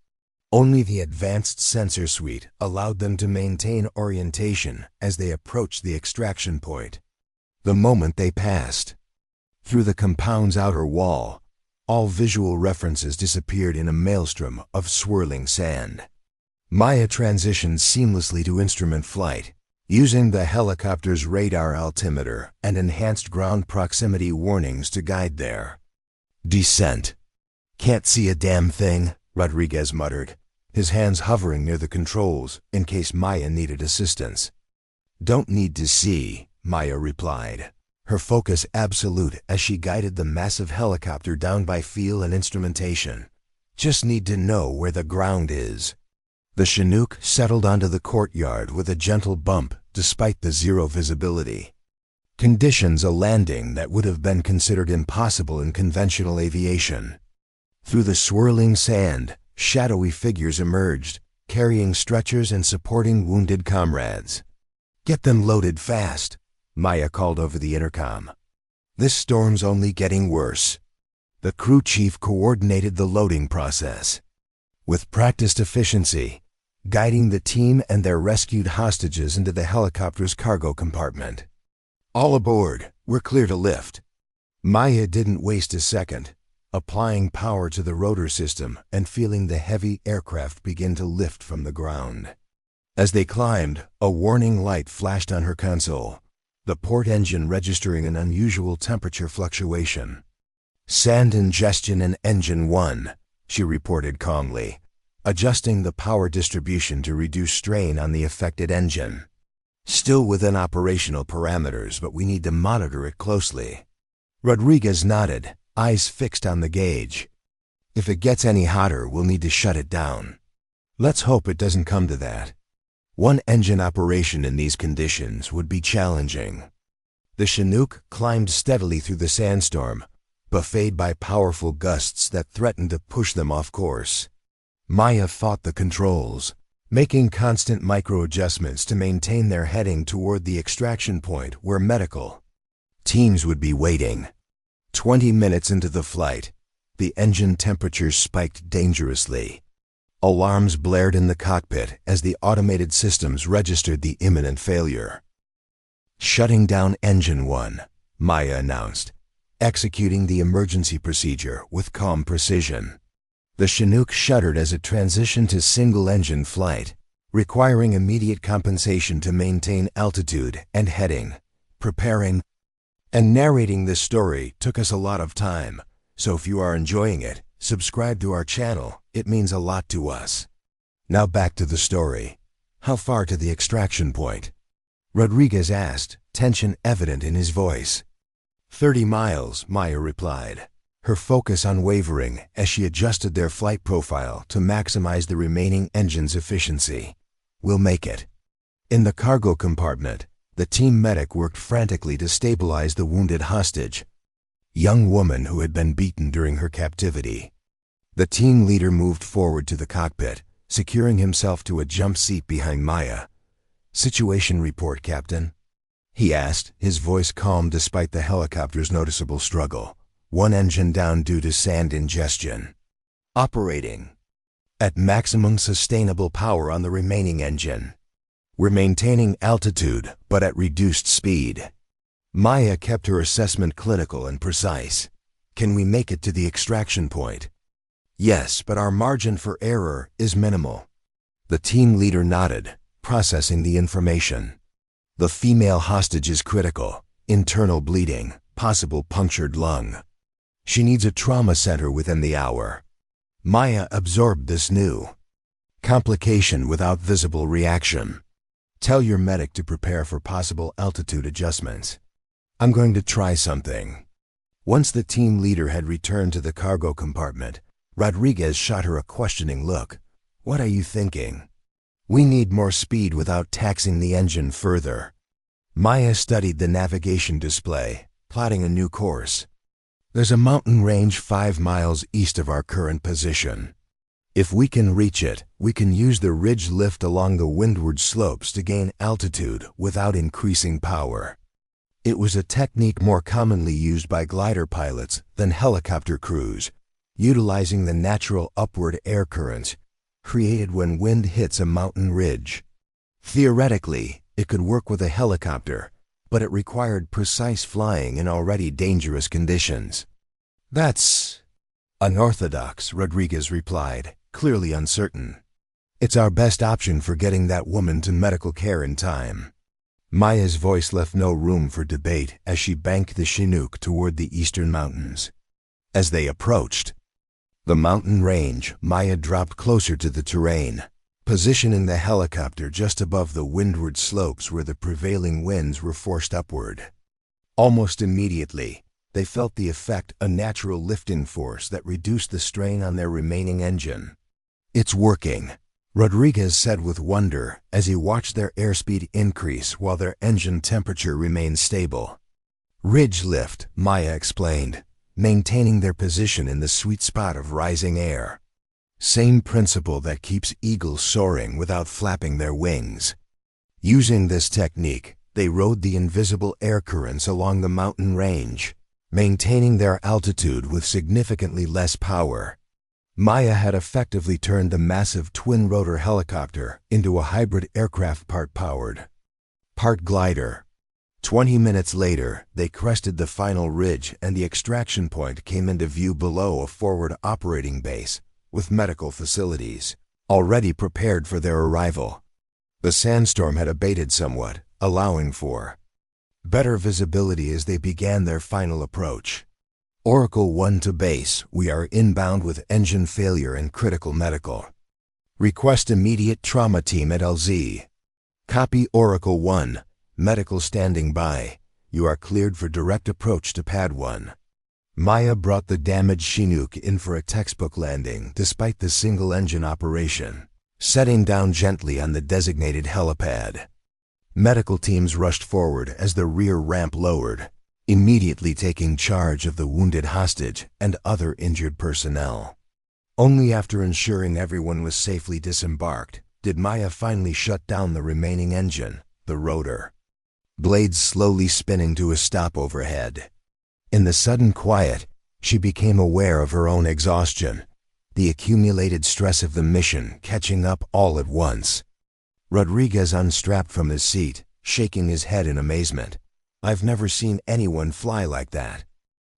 Only the advanced sensor suite allowed them to maintain orientation as they approached the extraction point. The moment they passed through the compound's outer wall, all visual references disappeared in a maelstrom of swirling sand. Maya transitioned seamlessly to instrument flight, using the helicopter's radar altimeter and enhanced ground proximity warnings to guide their descent. "Can't see a damn thing," Rodriguez muttered, his hands hovering near the controls in case Maya needed assistance. "Don't need to see," Maya replied, her focus absolute as she guided the massive helicopter down by feel and instrumentation. "Just need to know where the ground is." The Chinook settled onto the courtyard with a gentle bump despite the zero visibility. Conditions a landing that would have been considered impossible in conventional aviation. Through the swirling sand, shadowy figures emerged, carrying stretchers and supporting wounded comrades. "Get them loaded fast," Maya called over the intercom. "This storm's only getting worse." The crew chief coordinated the loading process with practiced efficiency, guiding the team and their rescued hostages into the helicopter's cargo compartment. "All aboard, we're clear to lift." Maya didn't waste a second, applying power to the rotor system and feeling the heavy aircraft begin to lift from the ground. As they climbed, a warning light flashed on her console, the port engine registering an unusual temperature fluctuation. "Sand ingestion in engine 1, she reported calmly, adjusting the power distribution to reduce strain on the affected engine. "Still within operational parameters, but we need to monitor it closely." Rodriguez nodded, eyes fixed on the gauge. "If it gets any hotter, we'll need to shut it down." "Let's hope it doesn't come to that." One engine operation in these conditions would be challenging. The Chinook climbed steadily through the sandstorm, buffeted by powerful gusts that threatened to push them off course. Maya fought the controls, making constant micro-adjustments to maintain their heading toward the extraction point where medical teams would be waiting. 20 minutes into the flight, the engine temperature spiked dangerously. Alarms blared in the cockpit as the automated systems registered the imminent failure. "Shutting down engine 1, Maya announced, executing the emergency procedure with calm precision. The Chinook shuddered as it transitioned to single-engine flight, requiring immediate compensation to maintain altitude and heading. Preparing and narrating this story took us a lot of time, so if you are enjoying it, subscribe to our channel. It means a lot to us. Now back to the story. How far to the extraction point?" Rodriguez asked, tension evident in his voice. 30 miles, Maya replied, her focus unwavering as she adjusted their flight profile to maximize the remaining engine's efficiency. "We'll make it." In the cargo compartment, the team medic worked frantically to stabilize the wounded hostage, young woman who had been beaten during her captivity. The team leader moved forward to the cockpit, securing himself to a jump seat behind Maya. "Situation report, Captain," he asked, his voice calm despite the helicopter's noticeable struggle. "One engine down due to sand ingestion. Operating at maximum sustainable power on the remaining engine. We're maintaining altitude, but at reduced speed." Maya kept her assessment clinical and precise. "Can we make it to the extraction point?" "Yes, but our margin for error is minimal." The team leader nodded, processing the information. "The female hostage is critical. Internal bleeding, possible punctured lung. She needs a trauma center within the hour." Maya absorbed this new complication without visible reaction. "Tell your medic to prepare for possible altitude adjustments. I'm going to try something." Once the team leader had returned to the cargo compartment, Rodriguez shot her a questioning look. "What are you thinking?" "We need more speed without taxing the engine further." Maya studied the navigation display, plotting a new course. "There's a mountain range 5 miles east of our current position. If we can reach it, we can use the ridge lift along the windward slopes to gain altitude without increasing power. It was a technique more commonly used by glider pilots than helicopter crews, utilizing the natural upward air currents created when wind hits a mountain ridge. Theoretically, it could work with a helicopter, but it required precise flying in already dangerous conditions. "That's unorthodox," Rodriguez replied, clearly uncertain. "It's our best option for getting that woman to medical care in time." Maya's voice left no room for debate as she banked the Chinook toward the eastern mountains. As they approached the mountain range, Maya dropped closer to the terrain, positioning the helicopter just above the windward slopes where the prevailing winds were forced upward. Almost immediately, they felt the effect, a natural lifting force that reduced the strain on their remaining engine. "It's working," Rodriguez said with wonder as he watched their airspeed increase while their engine temperature remained stable. "Ridge lift," Maya explained, maintaining their position in the sweet spot of rising air. Same principle that keeps eagles soaring without flapping their wings. Using this technique, they rode the invisible air currents along the mountain range, maintaining their altitude with significantly less power. Maya had effectively turned the massive twin-rotor helicopter into a hybrid aircraft, part powered, part glider. 20 minutes later, they crested the final ridge and the extraction point came into view below a forward operating base with medical facilities, already prepared for their arrival. The sandstorm had abated somewhat, allowing for better visibility as they began their final approach. "Oracle 1 to base, we are inbound with engine failure and critical medical. Request immediate trauma team at LZ. Copy Oracle 1, medical standing by. You are cleared for direct approach to Pad 1. Maya brought the damaged Chinook in for a textbook landing despite the single-engine operation, setting down gently on the designated helipad. Medical teams rushed forward as the rear ramp lowered, immediately taking charge of the wounded hostage and other injured personnel. Only after ensuring everyone was safely disembarked did Maya finally shut down the remaining engine, the rotor, blades slowly spinning to a stop overhead. In the sudden quiet, she became aware of her own exhaustion, the accumulated stress of the mission catching up all at once. Rodriguez unstrapped from his seat, shaking his head in amazement. "I've never seen anyone fly like that.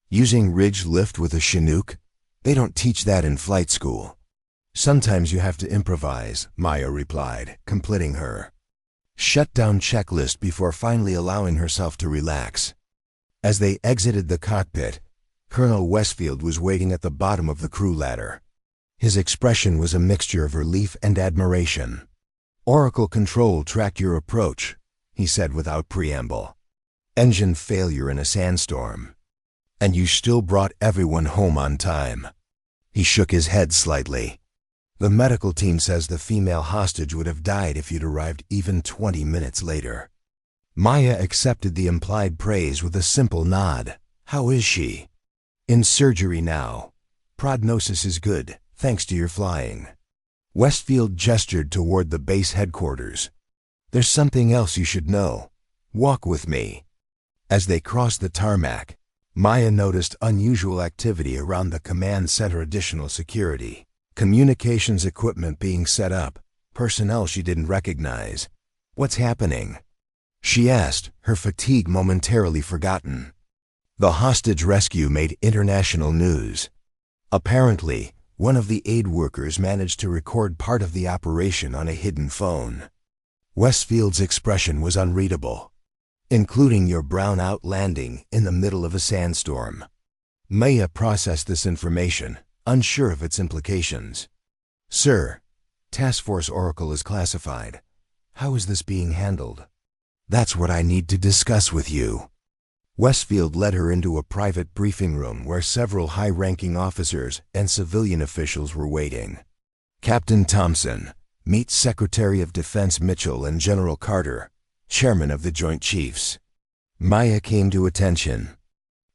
Using ridge lift with a Chinook? They don't teach that in flight school." "Sometimes you have to improvise," Maya replied, completing her shutdown checklist before finally allowing herself to relax. As they exited the cockpit, Colonel Westfield was waiting at the bottom of the crew ladder. His expression was a mixture of relief and admiration. "Oracle Control tracked your approach," he said without preamble. "Engine failure in a sandstorm. And you still brought everyone home on time." He shook his head slightly. "The medical team says the female hostage would have died if you'd arrived even 20 minutes later." Maya accepted the implied praise with a simple nod. "How is she?" "In surgery now. Prognosis is good, thanks to your flying." Westfield gestured toward the base headquarters. "There's something else you should know. Walk with me." As they crossed the tarmac, Maya noticed unusual activity around the command center. Additional security, communications equipment being set up, personnel she didn't recognize. "What's happening?" she asked, her fatigue momentarily forgotten. The hostage rescue made international news. Apparently, one of the aid workers managed to record part of the operation on a hidden phone. Westfield's expression was unreadable. "Including your brown-out landing in the middle of a sandstorm." Maya processed this information, unsure of its implications. "Sir, Task Force Oracle is classified. How is this being handled?" "That's what I need to discuss with you." Westfield led her into a private briefing room where several high-ranking officers and civilian officials were waiting. "Captain Thompson, meet Secretary of Defense Mitchell and General Carter, Chairman of the Joint Chiefs." Maya came to attention,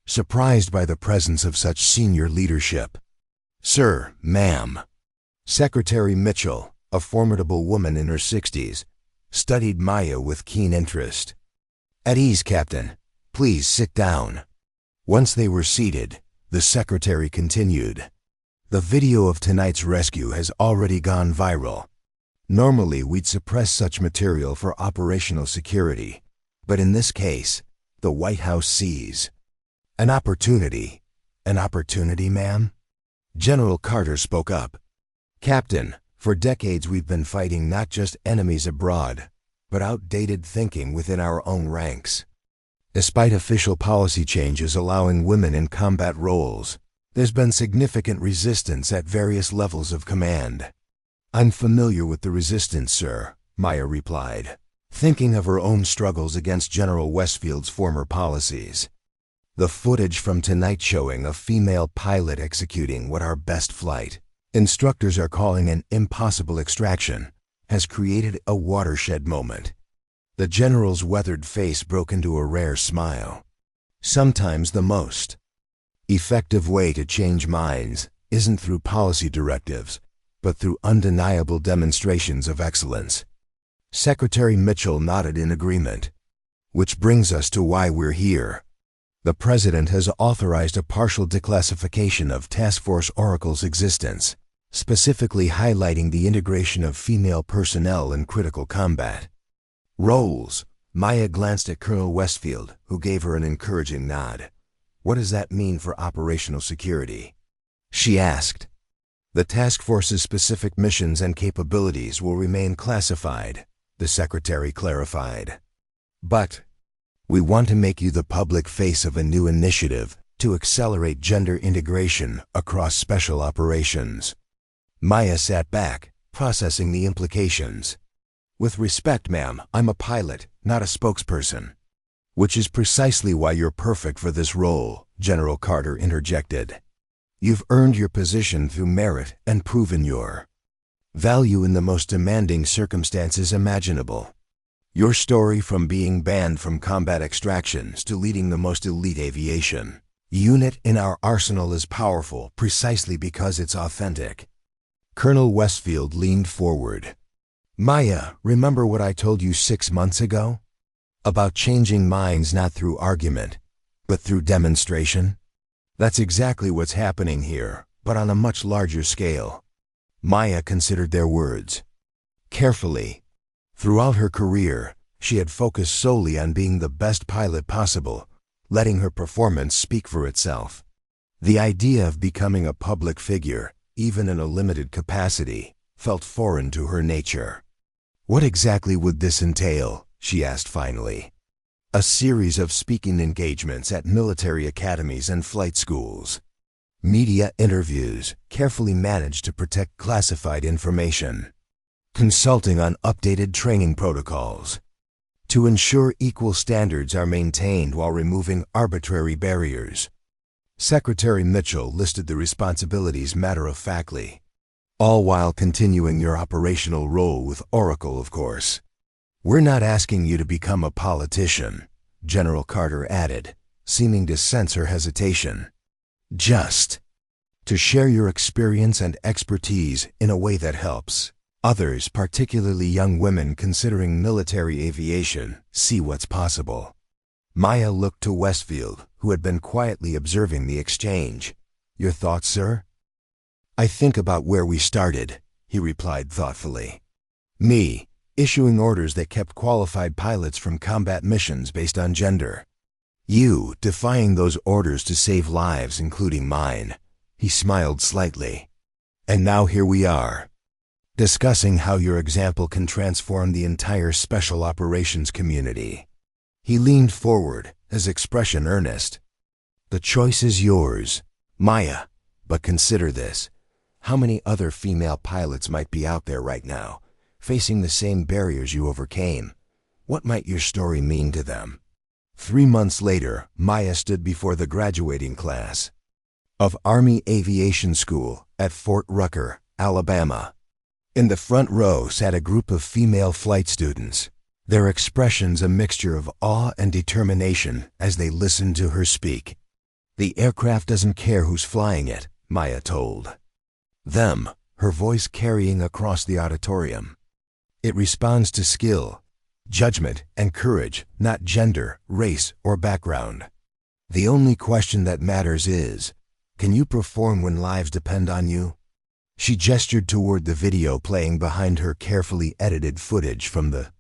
surprised by the presence of such senior leadership. "Sir, ma'am." Secretary Mitchell, a formidable woman in her 60s, studied Maya with keen interest. "At ease, Captain. Please sit down." Once they were seated, the secretary continued. "The video of tonight's rescue has already gone viral. Normally, we'd suppress such material for operational security, but in this case, the White House sees an opportunity." "An opportunity, ma'am?" General Carter spoke up. "Captain, for decades we've been fighting not just enemies abroad, but outdated thinking within our own ranks. Despite official policy changes allowing women in combat roles, there's been significant resistance at various levels of command." "I'm familiar with the resistance, sir," Maya replied, thinking of her own struggles against General Westfield's former policies. "The footage from tonight showing a female pilot executing what our best flight instructors are calling an impossible extraction has created a watershed moment." The general's weathered face broke into a rare smile. "Sometimes the most effective way to change minds isn't through policy directives, but through undeniable demonstrations of excellence." Secretary Mitchell nodded in agreement. "Which brings us to why we're here. The President has authorized a partial declassification of Task Force Oracle's existence, specifically highlighting the integration of female personnel in critical combat roles." Maya glanced at Colonel Westfield, who gave her an encouraging nod. "What does that mean for operational security?" she asked. "The task force's specific missions and capabilities will remain classified," the secretary clarified. "But we want to make you the public face of a new initiative to accelerate gender integration across special operations." Maya sat back, processing the implications. "With respect, ma'am, I'm a pilot, not a spokesperson." "Which is precisely why you're perfect for this role," General Carter interjected. "You've earned your position through merit and proven your value in the most demanding circumstances imaginable. Your story from being banned from combat extractions to leading the most elite aviation unit in our arsenal is powerful precisely because it's authentic." Colonel Westfield leaned forward. "Maya, remember what I told you 6 months ago? About changing minds not through argument, but through demonstration? That's exactly what's happening here, but on a much larger scale." Maya considered their words carefully. Throughout her career, she had focused solely on being the best pilot possible, letting her performance speak for itself. The idea of becoming a public figure, even in a limited capacity, felt foreign to her nature. "What exactly would this entail?" she asked finally. "A series of speaking engagements at military academies and flight schools. Media interviews, carefully managed to protect classified information. Consulting on updated training protocols. To ensure equal standards are maintained while removing arbitrary barriers." Secretary Mitchell listed the responsibilities matter-of-factly. "All while continuing your operational role with Oracle, of course." "We're not asking you to become a politician," General Carter added, seeming to sense her hesitation. "Just to share your experience and expertise in a way that helps others, particularly young women considering military aviation, see what's possible." Maya looked to Westfield, who had been quietly observing the exchange. "Your thoughts, sir?" "I think about where we started," he replied thoughtfully. "Me, issuing orders that kept qualified pilots from combat missions based on gender. You, defying those orders to save lives, including mine." He smiled slightly. "And now here we are, discussing how your example can transform the entire special operations community." He leaned forward, his expression earnest. "The choice is yours, Maya, but consider this. How many other female pilots might be out there right now, facing the same barriers you overcame? What might your story mean to them?" 3 months later, Maya stood before the graduating class of Army Aviation School at Fort Rucker, Alabama. In the front row sat a group of female flight students, their expressions a mixture of awe and determination as they listened to her speak. "The aircraft doesn't care who's flying it," Maya told them, her voice carrying across the auditorium. It responds to skill, judgment, and courage, not gender, race, or background. The only question that matters is, can you perform when lives depend on you? She gestured toward the video playing behind her carefully edited footage from the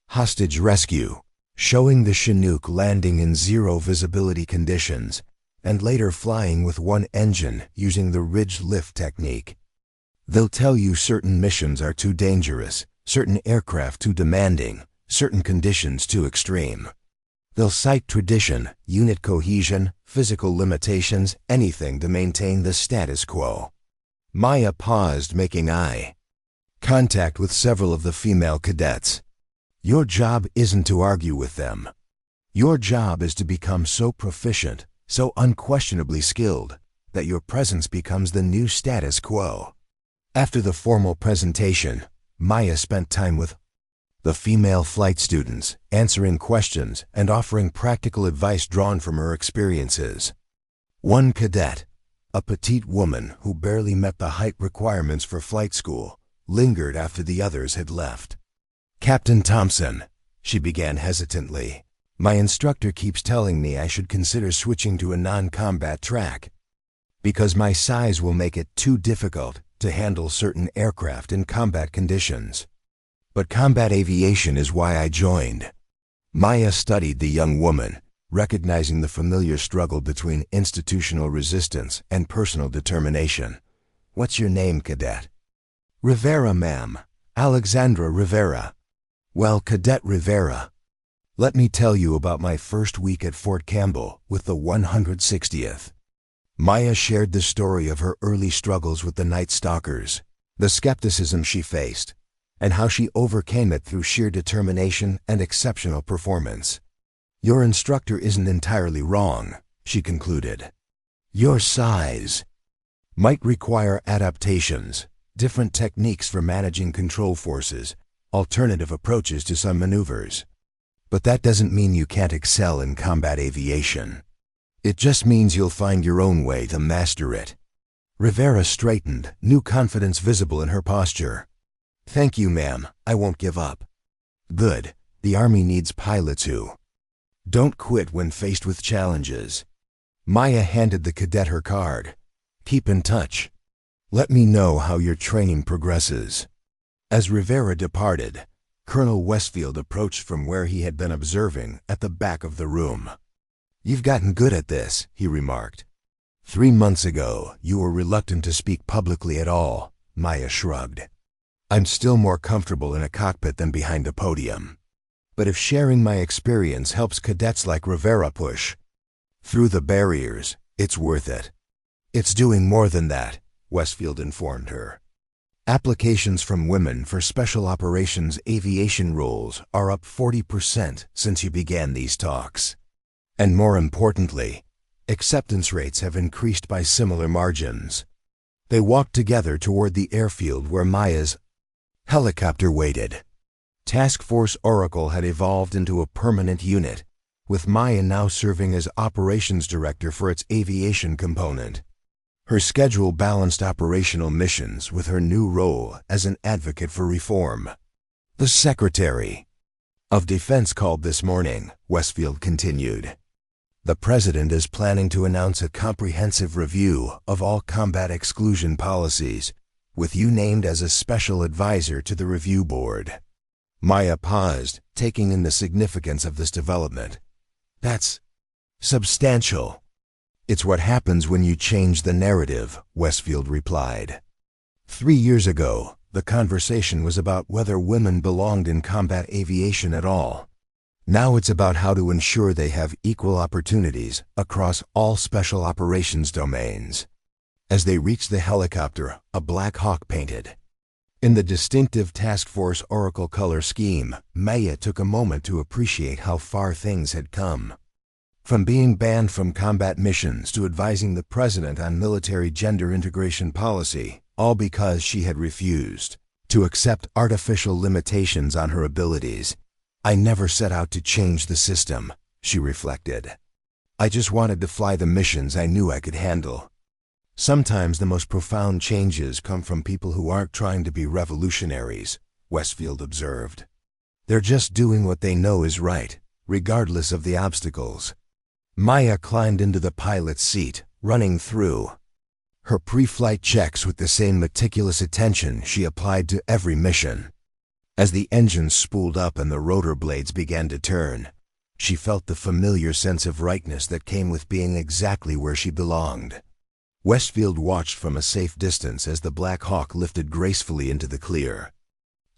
hostage rescue, showing the Chinook landing in zero visibility conditions and later flying with one engine using the ridge lift technique. They'll tell you certain missions are too dangerous, certain aircraft too demanding, certain conditions too extreme. They'll cite tradition, unit cohesion, physical limitations, anything to maintain the status quo. Maya paused, making eye contact with several of the female cadets. Your job isn't to argue with them. Your job is to become so proficient, so unquestionably skilled, that your presence becomes the new status quo. After the formal presentation, Maya spent time with the female flight students, answering questions and offering practical advice drawn from her experiences. One cadet, a petite woman who barely met the height requirements for flight school, lingered after the others had left. "Captain Thompson," she began hesitantly, "my instructor keeps telling me I should consider switching to a non-combat track, because my size will make it too difficult to handle certain aircraft in combat conditions. But combat aviation is why I joined." Maya studied the young woman, recognizing the familiar struggle between institutional resistance and personal determination. "What's your name, cadet?" "Rivera, ma'am. Alexandra Rivera." "Well, Cadet Rivera, let me tell you about my first week at Fort Campbell with the 160th. Maya shared the story of her early struggles with the Night Stalkers, the skepticism she faced, and how she overcame it through sheer determination and exceptional performance. "Your instructor isn't entirely wrong," she concluded. "Your size might require adaptations, different techniques for managing control forces, alternative approaches to some maneuvers. But that doesn't mean you can't excel in combat aviation. It just means you'll find your own way to master it." Rivera straightened, new confidence visible in her posture. "Thank you, ma'am. I won't give up." "Good. The Army needs pilots who don't quit when faced with challenges." Maya handed the cadet her card. "Keep in touch. Let me know how your training progresses." As Rivera departed, Colonel Westfield approached from where he had been observing at the back of the room. "You've gotten good at this," he remarked. 3 months ago, you were reluctant to speak publicly at all," Maya shrugged. "I'm still more comfortable in a cockpit than behind a podium. But if sharing my experience helps cadets like Rivera push through the barriers, it's worth it." "It's doing more than that," Westfield informed her. "Applications from women for special operations aviation roles are up 40% since you began these talks. And more importantly, acceptance rates have increased by similar margins." They walked together toward the airfield where Maya's helicopter waited. Task Force Oracle had evolved into a permanent unit, with Maya now serving as operations director for its aviation component. Her schedule balanced operational missions with her new role as an advocate for reform. "The Secretary of Defense called this morning," Westfield continued. "The President is planning to announce a comprehensive review of all combat exclusion policies, with you named as a special advisor to the review board." Maya paused, taking in the significance of this development. "That's substantial." "It's what happens when you change the narrative," Westfield replied. 3 years ago, the conversation was about whether women belonged in combat aviation at all. Now it's about how to ensure they have equal opportunities across all special operations domains. As they reached the helicopter, a Blackhawk painted in the distinctive Task Force Oracle color scheme, Maya took a moment to appreciate how far things had come. From being banned from combat missions to advising the President on military gender integration policy, all because she had refused to accept artificial limitations on her abilities. "I never set out to change the system," she reflected. "I just wanted to fly the missions I knew I could handle." Sometimes the most profound changes come from people who aren't trying to be revolutionaries, Westfield observed. They're just doing what they know is right, regardless of the obstacles. Maya climbed into the pilot's seat, running through her pre-flight checks with the same meticulous attention she applied to every mission. As the engines spooled up and the rotor blades began to turn, she felt the familiar sense of rightness that came with being exactly where she belonged. Westfield watched from a safe distance as the Black Hawk lifted gracefully into the clear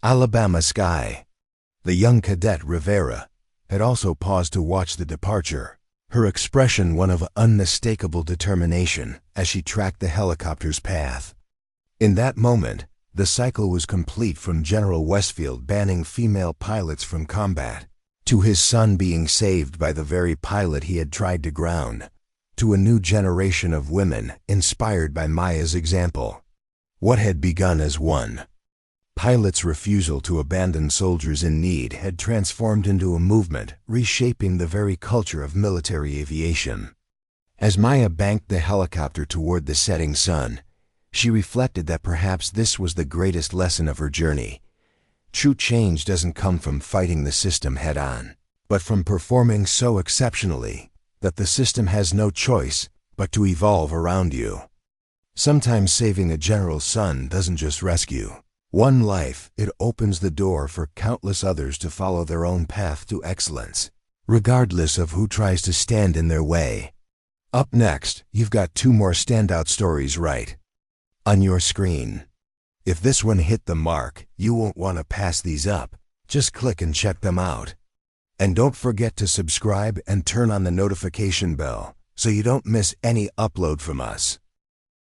Alabama sky. The young cadet Rivera had also paused to watch the departure, her expression one of unmistakable determination as she tracked the helicopter's path. In that moment, the cycle was complete, from General Westfield banning female pilots from combat, to his son being saved by the very pilot he had tried to ground, to a new generation of women inspired by Maya's example. What had begun as one pilot's refusal to abandon soldiers in need had transformed into a movement, reshaping the very culture of military aviation. As Maya banked the helicopter toward the setting sun, she reflected that perhaps this was the greatest lesson of her journey. True change doesn't come from fighting the system head-on, but from performing so exceptionally that the system has no choice but to evolve around you. Sometimes saving a general's son doesn't just rescue one life, it opens the door for countless others to follow their own path to excellence, regardless of who tries to stand in their way. Up next, you've got two more standout stories right on your screen. If this one hit the mark, you won't want to pass these up. Just click and check them out. And don't forget to subscribe and turn on the notification bell so you don't miss any upload from us.